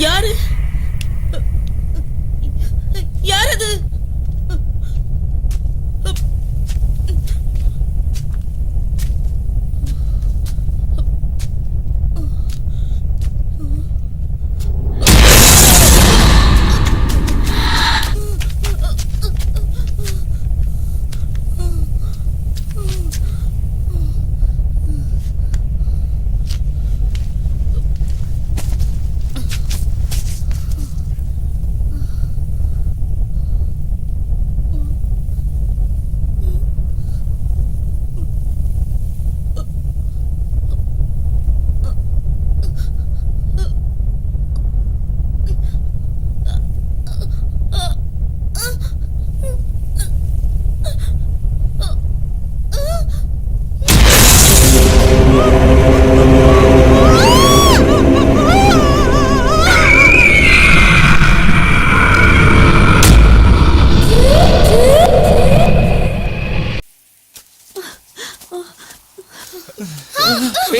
யாரு யார் அது?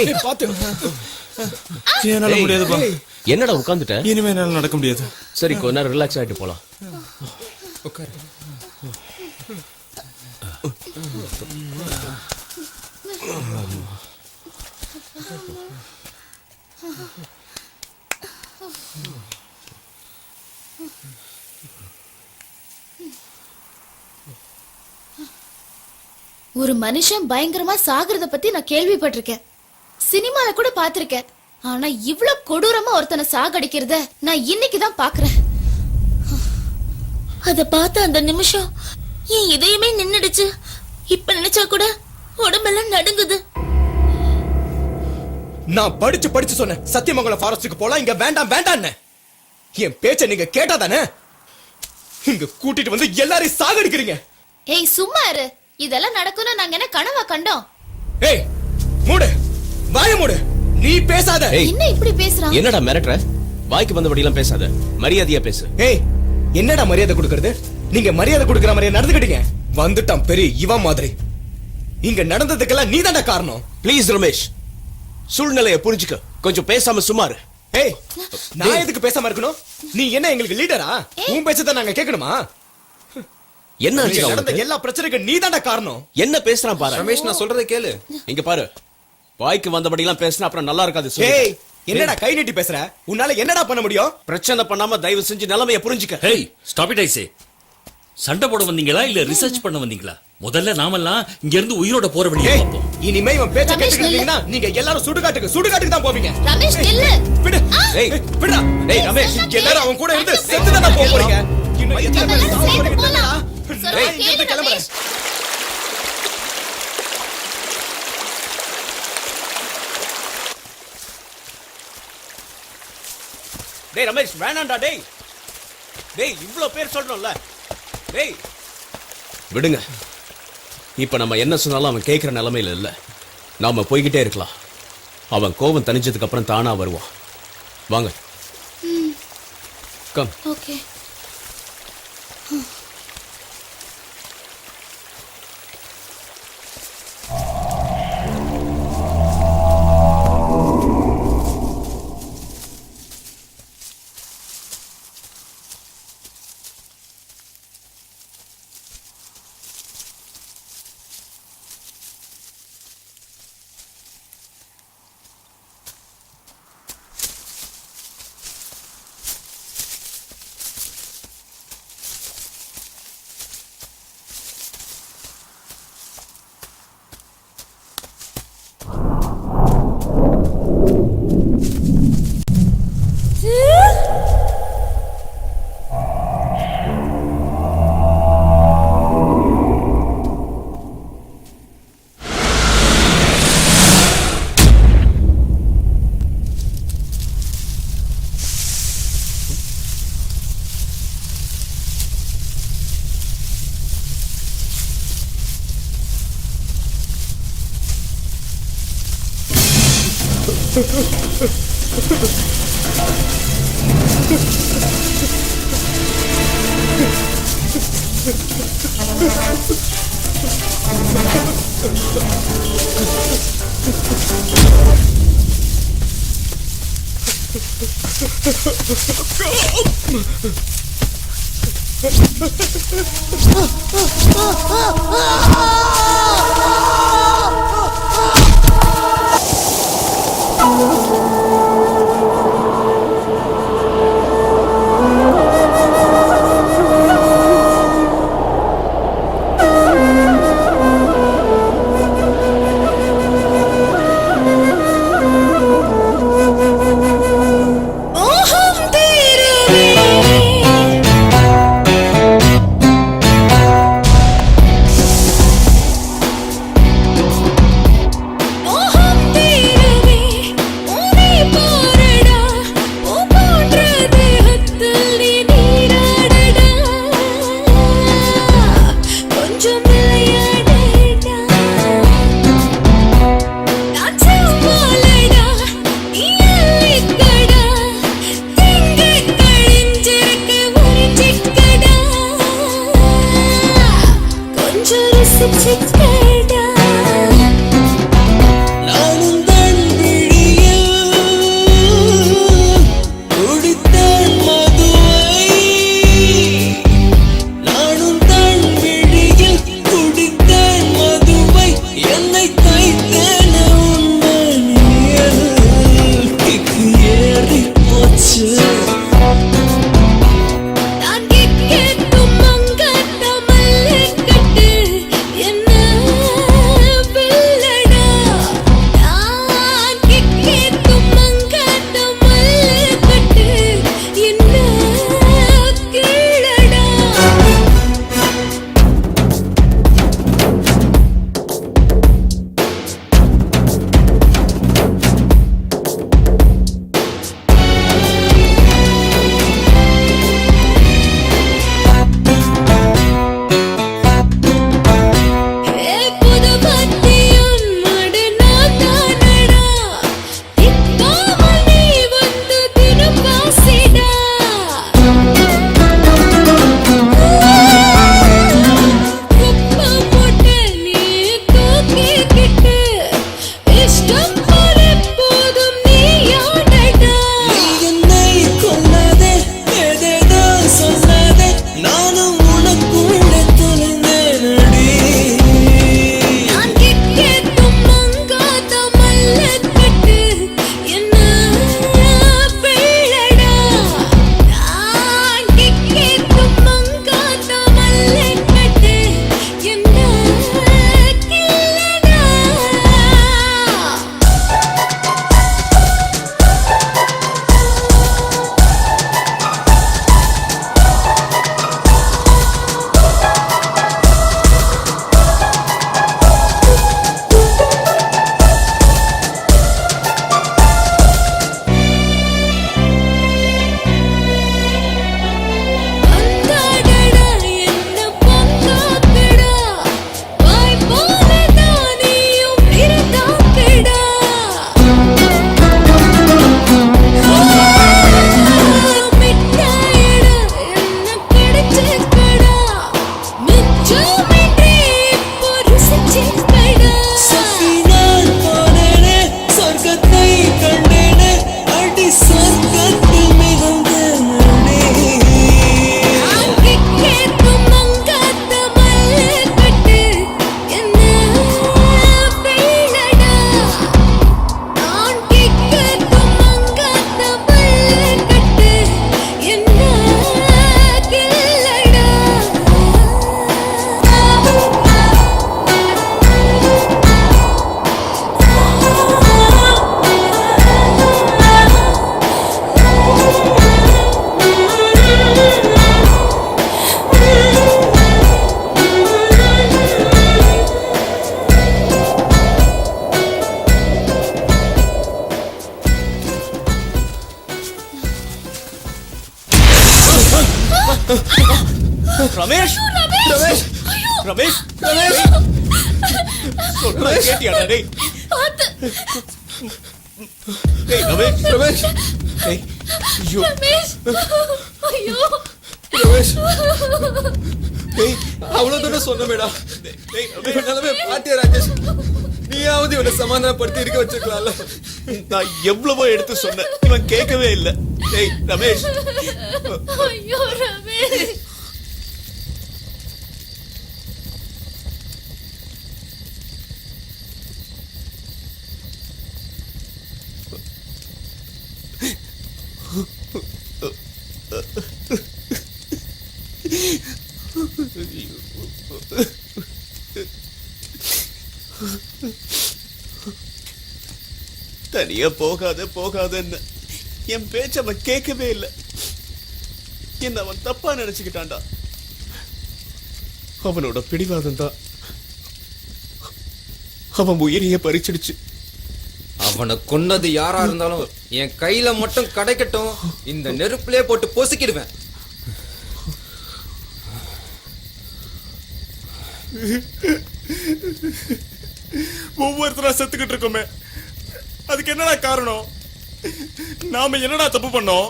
ஏய், பாத்து. என்னால முடியாதுப்பா. என்னடா உட்காந்துட்ட? இனிமே என்னால நடக்க முடியாது. சரி கொஞ்ச நேரம் ரிலாக்ஸ் ஆயிட்டு போலாம். உட்காரு. ஒரு மனுஷன் பயங்கரமா சாகுறத பத்தி நான் கேள்விப்பட்டிருக்கேன், சினிமால கூட பாத்திருக்கேன். ஆனா இவ்ளோ கொடூரமா ஒருத்தனை சாகடிக்கிறத நான் இன்னைக்குதான் பாக்குறேன். அத பார்த்த அந்த நிமிஷம் என் இதயமே நின்னுடுச்சு. இப்ப நினைச்சா கூட உடம்பெல்லாம் நடுங்குது. நான் படிச்சு சொன்னேன் சத்தியமங்கலம் ஃபாரஸ்டுக்கு போலாம், இங்க வேண்டாம் வேண்டான்னு. என் பேச்ச நீங்க கேட்டாதானே இங்க கூட்டிட்டு வந்து எல்லாரையும் சாகடிக்கிறீங்க. ஏய் சும்மா இரு, இதெல்லாம் நடக்கும்னு நாங்க என்ன கனவா கண்டோம்? ஏய் மூடு, வாய மூடு, நீ பேசாத. ஏய், என்ன இப்படி பேசுறான்? என்னடா மிரட்டுற? வாய்க்கு வந்தபடி எல்லாம் பேசாத, மரியாதையா பேசு. ஏய் என்னடா மரியாதை கொடுக்கறது? நீங்க மரியாதை கொடுக்கற மாதிரியே நடந்துக்கிட்டீங்க. வந்துட்டான் பெரிய இவன் மாதிரி. இங்க நடந்ததுக்கெல்லாம் நீதான்டா காரணம். ப்ளீஸ் ரமேஷ், சூழ்நிலையை புரிஞ்சுக்க, கொஞ்சம் பேசாம சுமாரு. ஏய் நான் எதுக்கு பேசாம இருக்கணும்? நீ என்ன எங்களுக்கு லீடரா? உன் பேச்சதான் நாங்க கேட்கணுமா? என்ன ஆச்சு இங்க நடந்த அவனுக்கு? எல்லா பிரச்சனைக்கும் நீதான்டா காரணம். என்ன பேசுறான் பாரு. ரமேஷ், நான் சொல்றதை கேளு. இங்க பாரு, வாய்க்கு வந்தபடி எல்லாம் பேசினா அப்புறம் நல்லா இருக்காது. சொல்லு. ஏய் என்னடா கை நீட்டி பேசுற? உன்னால என்னடா பண்ண முடியும்? பிரச்சனை பண்ணாம தயவு செஞ்சு நிலைமைய புரிஞ்சுக்க. Hey stop it. ஐசே, சண்டை போட வந்தீங்களா இல்ல ரிசர்ச் பண்ண வந்தீங்களா? முதல்ல நாமெல்லாம் இங்க இருந்து உயிரோட போற வழியை ஏய் பார்ப்போம். இனிமே இவன் பேச்ச ரமேஷ், கேட்டுக்கிட்டீங்கன்னா நீங்க எல்லாரும் சுடுகாட்டுக்கு தான் போவீங்க. ரமேஷ் நில்லு. விடு. ஏய், விடுடா. டேய் ரமேஷ், எல்லாரும் அவன் கூட இருந்து செத்து தானே போக போறீங்க. இன்னும் எத்தனை பேர் எல்லாரும் சாவ சேர்ந்து போறீங்க போலாம். தெரியுமா? சொல்றா, நான் இங்க இருந்து கேளு கிளம்புறேன். ரமேஷ். டேய் ரமேஷ் வேணாம்டா. டேய் டேய், இவ்ளோ பேர் சொல்றோம்ல. டேய் விடுங்க. இப்ப நம்ம என்ன சொன்னாலும் அவன் கேட்கிற நிலைமையில இல்ல. நாம போய்கிட்டே இருக்கலாம். அவன் கோபம் தணிஞ்சதுக்கு அப்புறம் தானா வருவான். வாங்க. கம். ஓகே. ரமேஷ் ரமேஷ் ரமேஷ் ரமேஷ் சொல்றா கேட்டியாடா டேய் டேய் ரமேஷ் ரமேஷ் டேய் ஐயோ ரமேஷ் ஐயோ ரமேஷ் டேய் அவ்வளவுதானே சொன்னமேடா டேய் ரமேஷ் நல்லவே பாத்தியா ராஜேஷ் நீயாவது இவனை சமாதானப்படுத்தி இருக்க வச்சிருக்கலாம்ல நான் எவ்வளவோ எடுத்து சொன்னேன், இவன் கேட்கவே இல்ல. டேய் ரமேஷ், ஐயோ ரமேஷ். தனியா போகாத போகாதன்னு என் பேச்ச அவன் கேட்கவே இல்லை. என்ன அவன் தப்பா நினைச்சுக்கிட்டான்டா. அவனோட பிடிவாதம் தான் அவன் உயிரையே பறிச்சிடுச்சு. அவனை கொன்னது யாரா இருந்தாலும் என் கையில மட்டும் கிடைக்கட்டும், இந்த நெருப்புலயே போட்டு பொசுக்கிடுவேன். ஒவ்வொருத்தரா செத்துக்கிட்டு இருக்கோமே, அதுக்கு என்னடா காரணம்? நாம என்னடா தப்பு பண்ணோம்?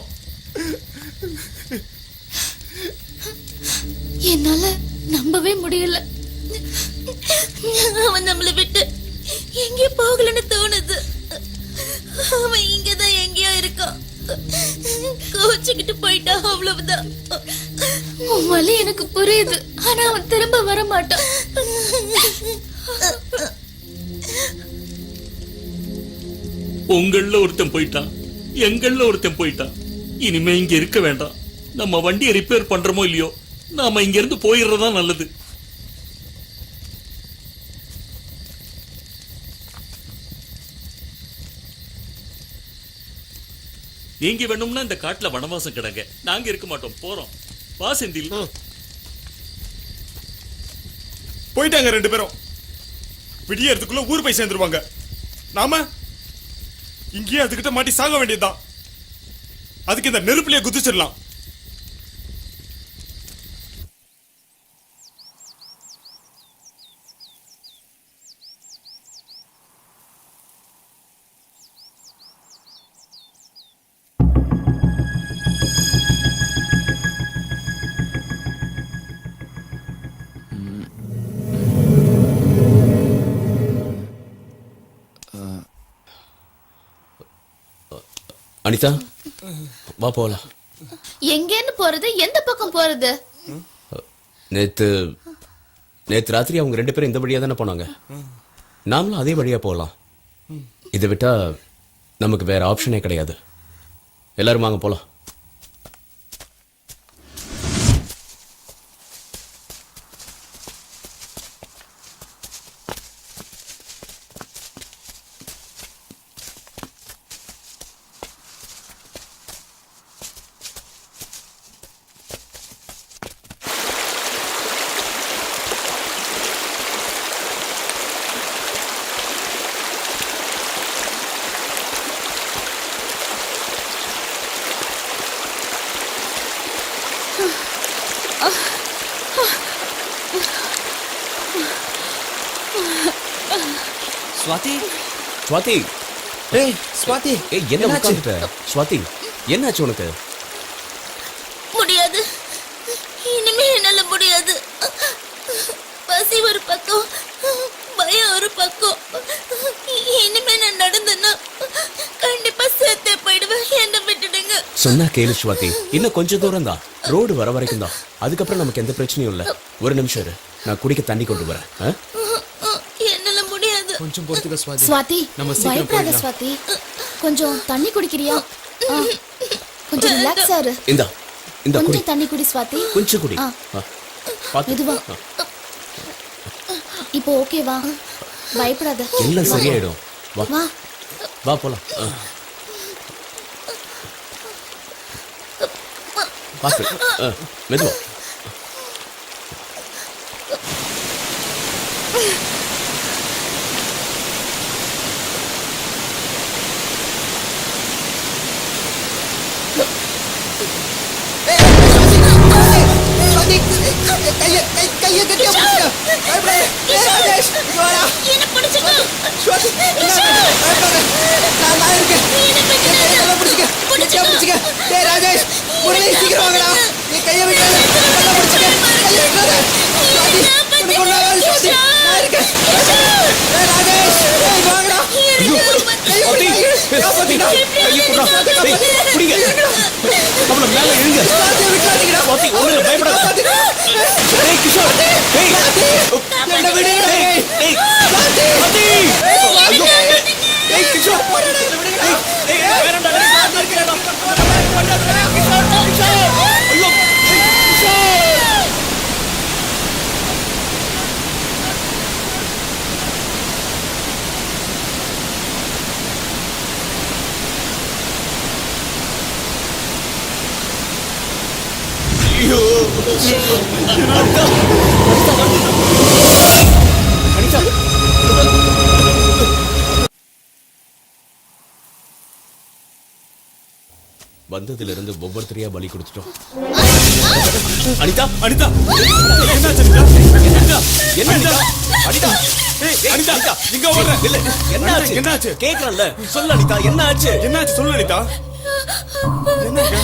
என்னால நம்பவே முடியல. அவன் நம்மளை விட்டு எங்கே போகலன்னு தோணுது. அவன் இங்கதான் எங்கேயோ இருக்கான். கோச்சுக்கிட்டு போயிட்டா, அவ்வளவுதான். உன் வலி எனக்கு புரியுது, ஆனா அவன் திரும்ப வர மாட்டான். உங்கள ஒருத்தன் போயிட்டான், எங்கள ஒருத்தன் போயிட்டான். இனிமே இங்க இருக்க வேண்டாம். நம்ம வண்டியை ரிப்பேர் பண்றோமோ இல்லையோ, நாம இங்க இருந்து போயிடுறதா நல்லது. நீங்க வேணும்னா இந்த காட்டுல வனவாசம் கிடங்க, நாங்க இருக்க மாட்டோம். போறோம். வா செந்தில். போயிட்டாங்க ரெண்டு பேரும். விடியறதுக்குள்ள ஊர் போய் சேர்ந்துருவாங்க. நாம இங்கேயே அதுகிட்ட மாட்டி சாக வேண்டியதுதான். அதுக்கு இந்த நெருப்புலயே குதிச்சிடலாம். அனிதா, வா போலாம். எங்கன்னு போறது? எந்த பக்கம் போறது? நேத்து ராத்திரி அவங்க ரெண்டு பேரும் இந்த வழியா தானே போனாங்க. நாமளும் அதே வழியா போகலாம். இதை விட்டா நமக்கு வேற ஆப்ஷனே கிடையாது. எல்லாரும் வாங்க போலாம். ஸ்வாதி, ஸ்வாதி, ஏய் ஸ்வாதி, ஏய் என்ன உட்கார்ந்துட்ட? ஸ்வாதி, என்னாச்சு உனக்கு? முடியாது, இனிமே என்னால முடியாது. பசி ஒரு பக்கம், பயம் ஒரு பக்கம். இனிமே நான் நடந்தேன்னா கண்டிப்பா செத்தே போயிடுவேன். என்ன விட்டுடுங்க. சொன்னா கேளு ஸ்வாதி, இன்னும் கொஞ்சம் தூரம் தான். ரோடு வர வரைக்கும் தான். அதுக்கப்புறம் நமக்கு எந்த பிரச்சனையும் இல்ல. ஒரு நிமிஷம் இரு, நான் குடிக்க தண்ணி கொண்டு வரேன். என்னால முடியாது. கொஞ்சம் பொறுத்துக்க ஸ்வாதி. ஸ்வாதி, நம்ம சீக்கிரம் பயப்படாத போயிடலாம். ஸ்வாதி. கொஞ்சம் தண்ணி குடிக்கிறியா? கொஞ்சம் ரிலாக்ஸ் ஆரு. இந்தா குடி, கொஞ்சம் தண்ணி குடி ஸ்வாதி. கொஞ்சம் குடி. ஆ. பாத்து. மெதுவா. இப்போ ஓகேவா? பயப்படாத. எல்லாம் சரியாயிடும். வா வா. வா போலாம். பாத்து, மெதுவா. என்ன பிடிச்சிட்டு கையை போடா. டேய், பிடிங்க. அவளை மேல இழுங்க. வாத்தி, ஒண்ணும் இல்ல, பயப்படாத. டேய், கிஷோர். டேய். என்ன விடு. டேய், டேய். வாத்தி. ஐயோ. டேய், கிஷோர். டேய், டேய், வேணாம்டா. டேய், நான் இருக்கேன்டா. கிஷோர், கிஷோர். ஐயோ. கிஷோர். ஐயோ. அனிதா. அனிதா. வந்ததிலிருந்து ஒவ்வொருத்தரையா பலி கொடுத்துட்டோம். அனிதா, அனிதா. என்னாச்சு அனிதா? அனிதா, என்ன அனிதா? அனிதா. ஏய், அனிதா, இங்க ஓடுற. இல்ல, என்னாச்சு? என்னாச்சு? கேக்குறேன்ல. சொல்லு அனிதா, என்னாச்சு? என்னாச்சு சொல்லு அனிதா. என்னாச்சு?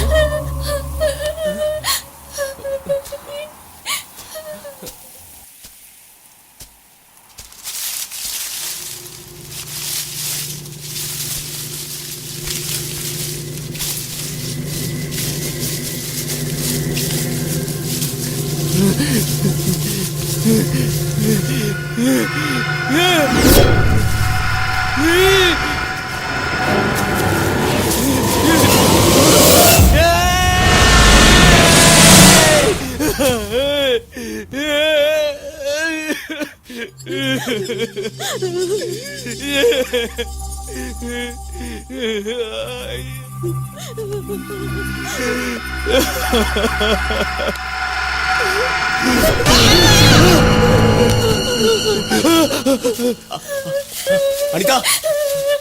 அனிதா,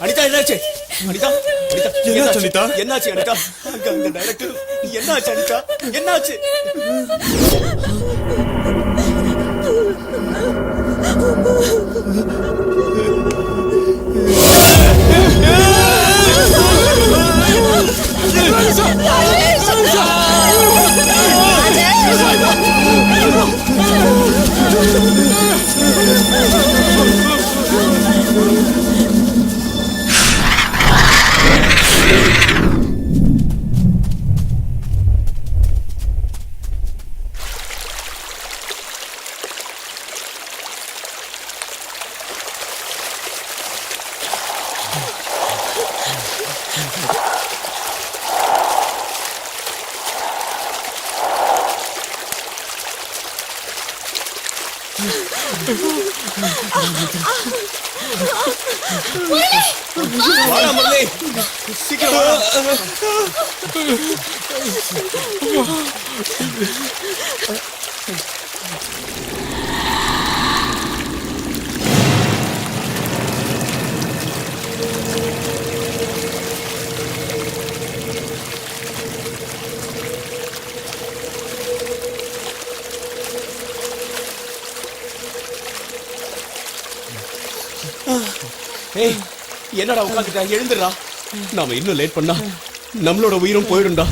அனிதா, என்னாச்சு? அனிதா, அனிதா, என்னாச்சு அனிதா? என்னாச்சு அனிதா? அங்க அந்த டைரக்டர் என்னாச்சு அனிதா? என்னாச்சு? வாடா முரளி, சீக்கிரம் வா. ஏய், என்னடா உட்காந்துட்டா? எழுந்துடா. நாம இன்னும் லேட் பண்ணா நம்மளோட உயிரும் போயிடும்டா.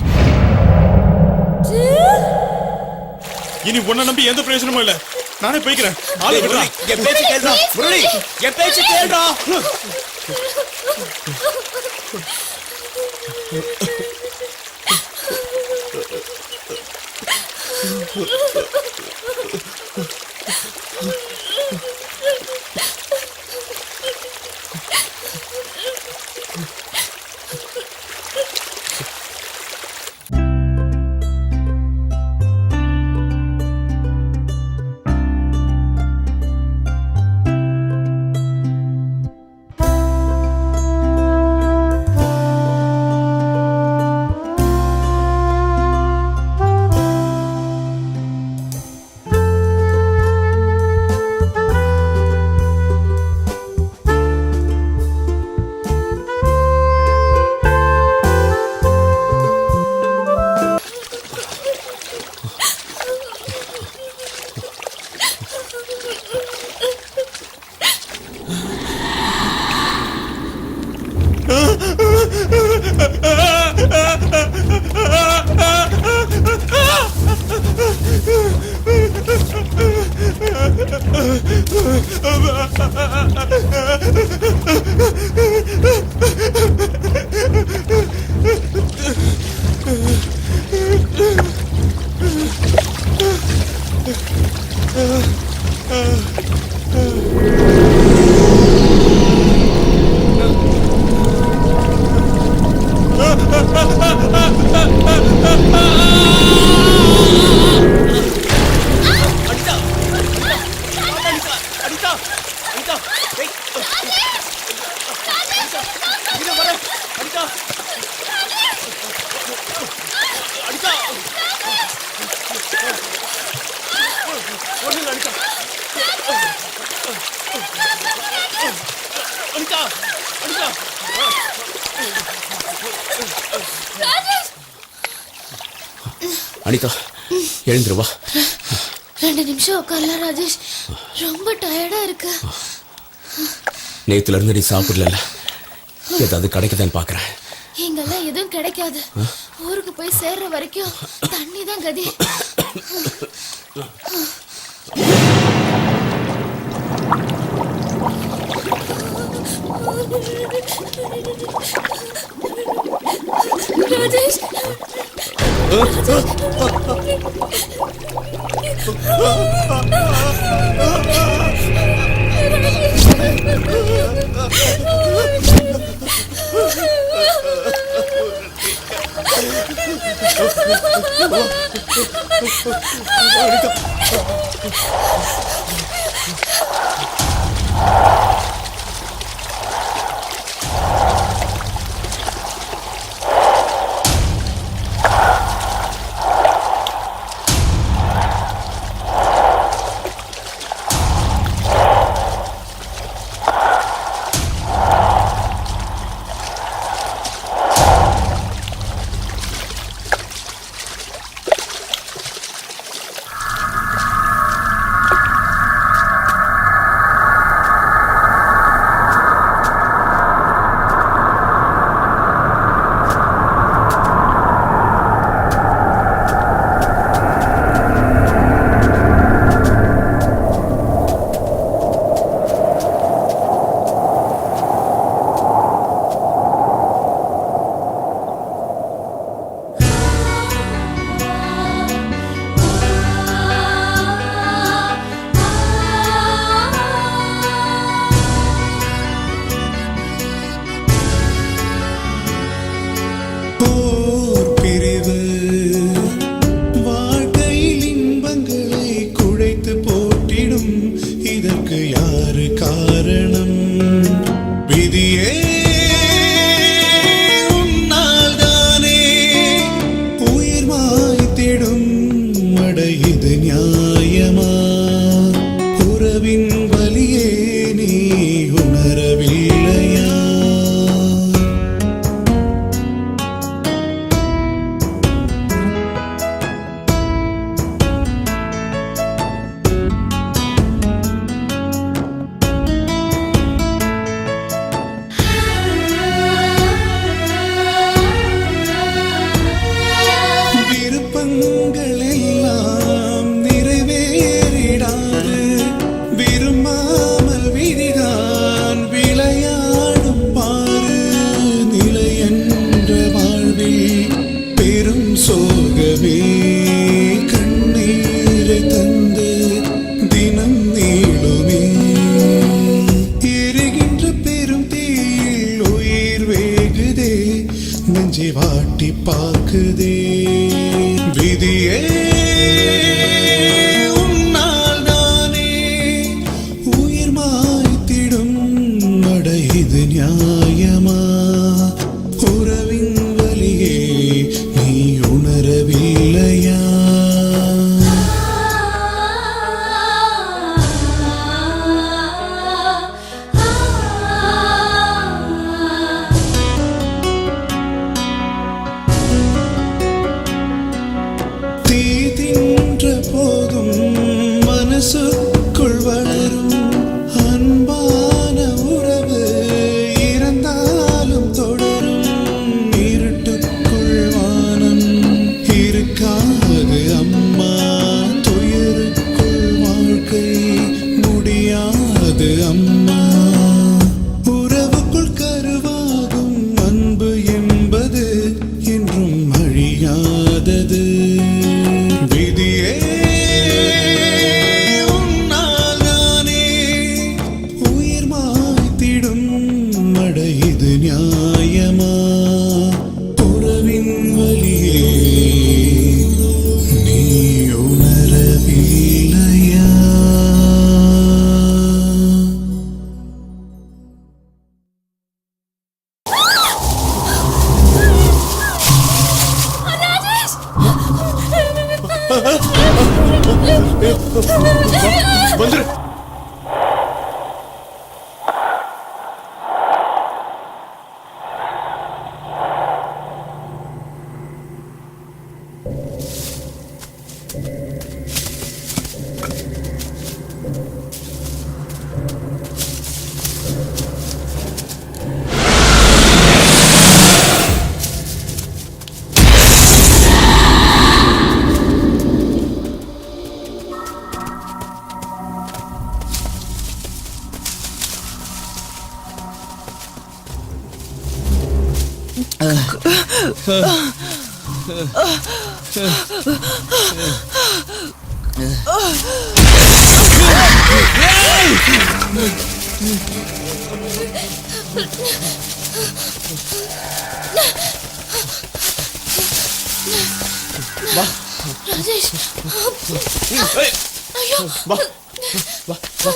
இனி உன்னை நம்பி எந்த பிரயோஜனமும் இல்ல. நானே போய்க்கிறேன். ஆளு முரளி, விடுறா. என் பேச்சு கேளுடா. முரளி, என் பேச்சு கேளுடா. அனிதா எழுந்துருவா. 2 நிமிஷம் உட்காரலாம் ராஜேஷ், ரொம்ப டயர்டா இருக்கு. நேத்துல இருந்து நீ சாப்பிடல, ஏதாவது கிடைக்குதான்னு பாக்குறேன். இங்கெல்லாம் எதுவும் கிடைக்காது. ஊருக்கு போய் சேர்ற வரைக்கும் தண்ணி தான் கதி. ராஜேஷ், என்றும் அழியாதது விதியே வந்துரு. ராஜேஷ் ஏய், ஐயோ வா வா வா.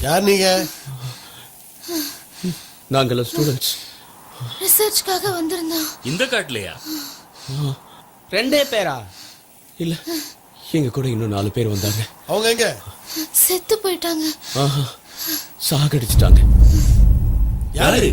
யார் நீங்க? நாங்கெல்லாம் ஸ்டூடெண்ட்ஸ். ரிசர்ச்காக வந்திருந்தோம். இந்த காட்டுலயா? 2 பேரா? இல்ல, எங்க கூட இன்னும் 4 பேர் வந்தாங்க. அவங்க எங்க? செத்து போயிட்டாங்க. ஆஹா, சாகடிச்சிட்டாங்க. யாரு?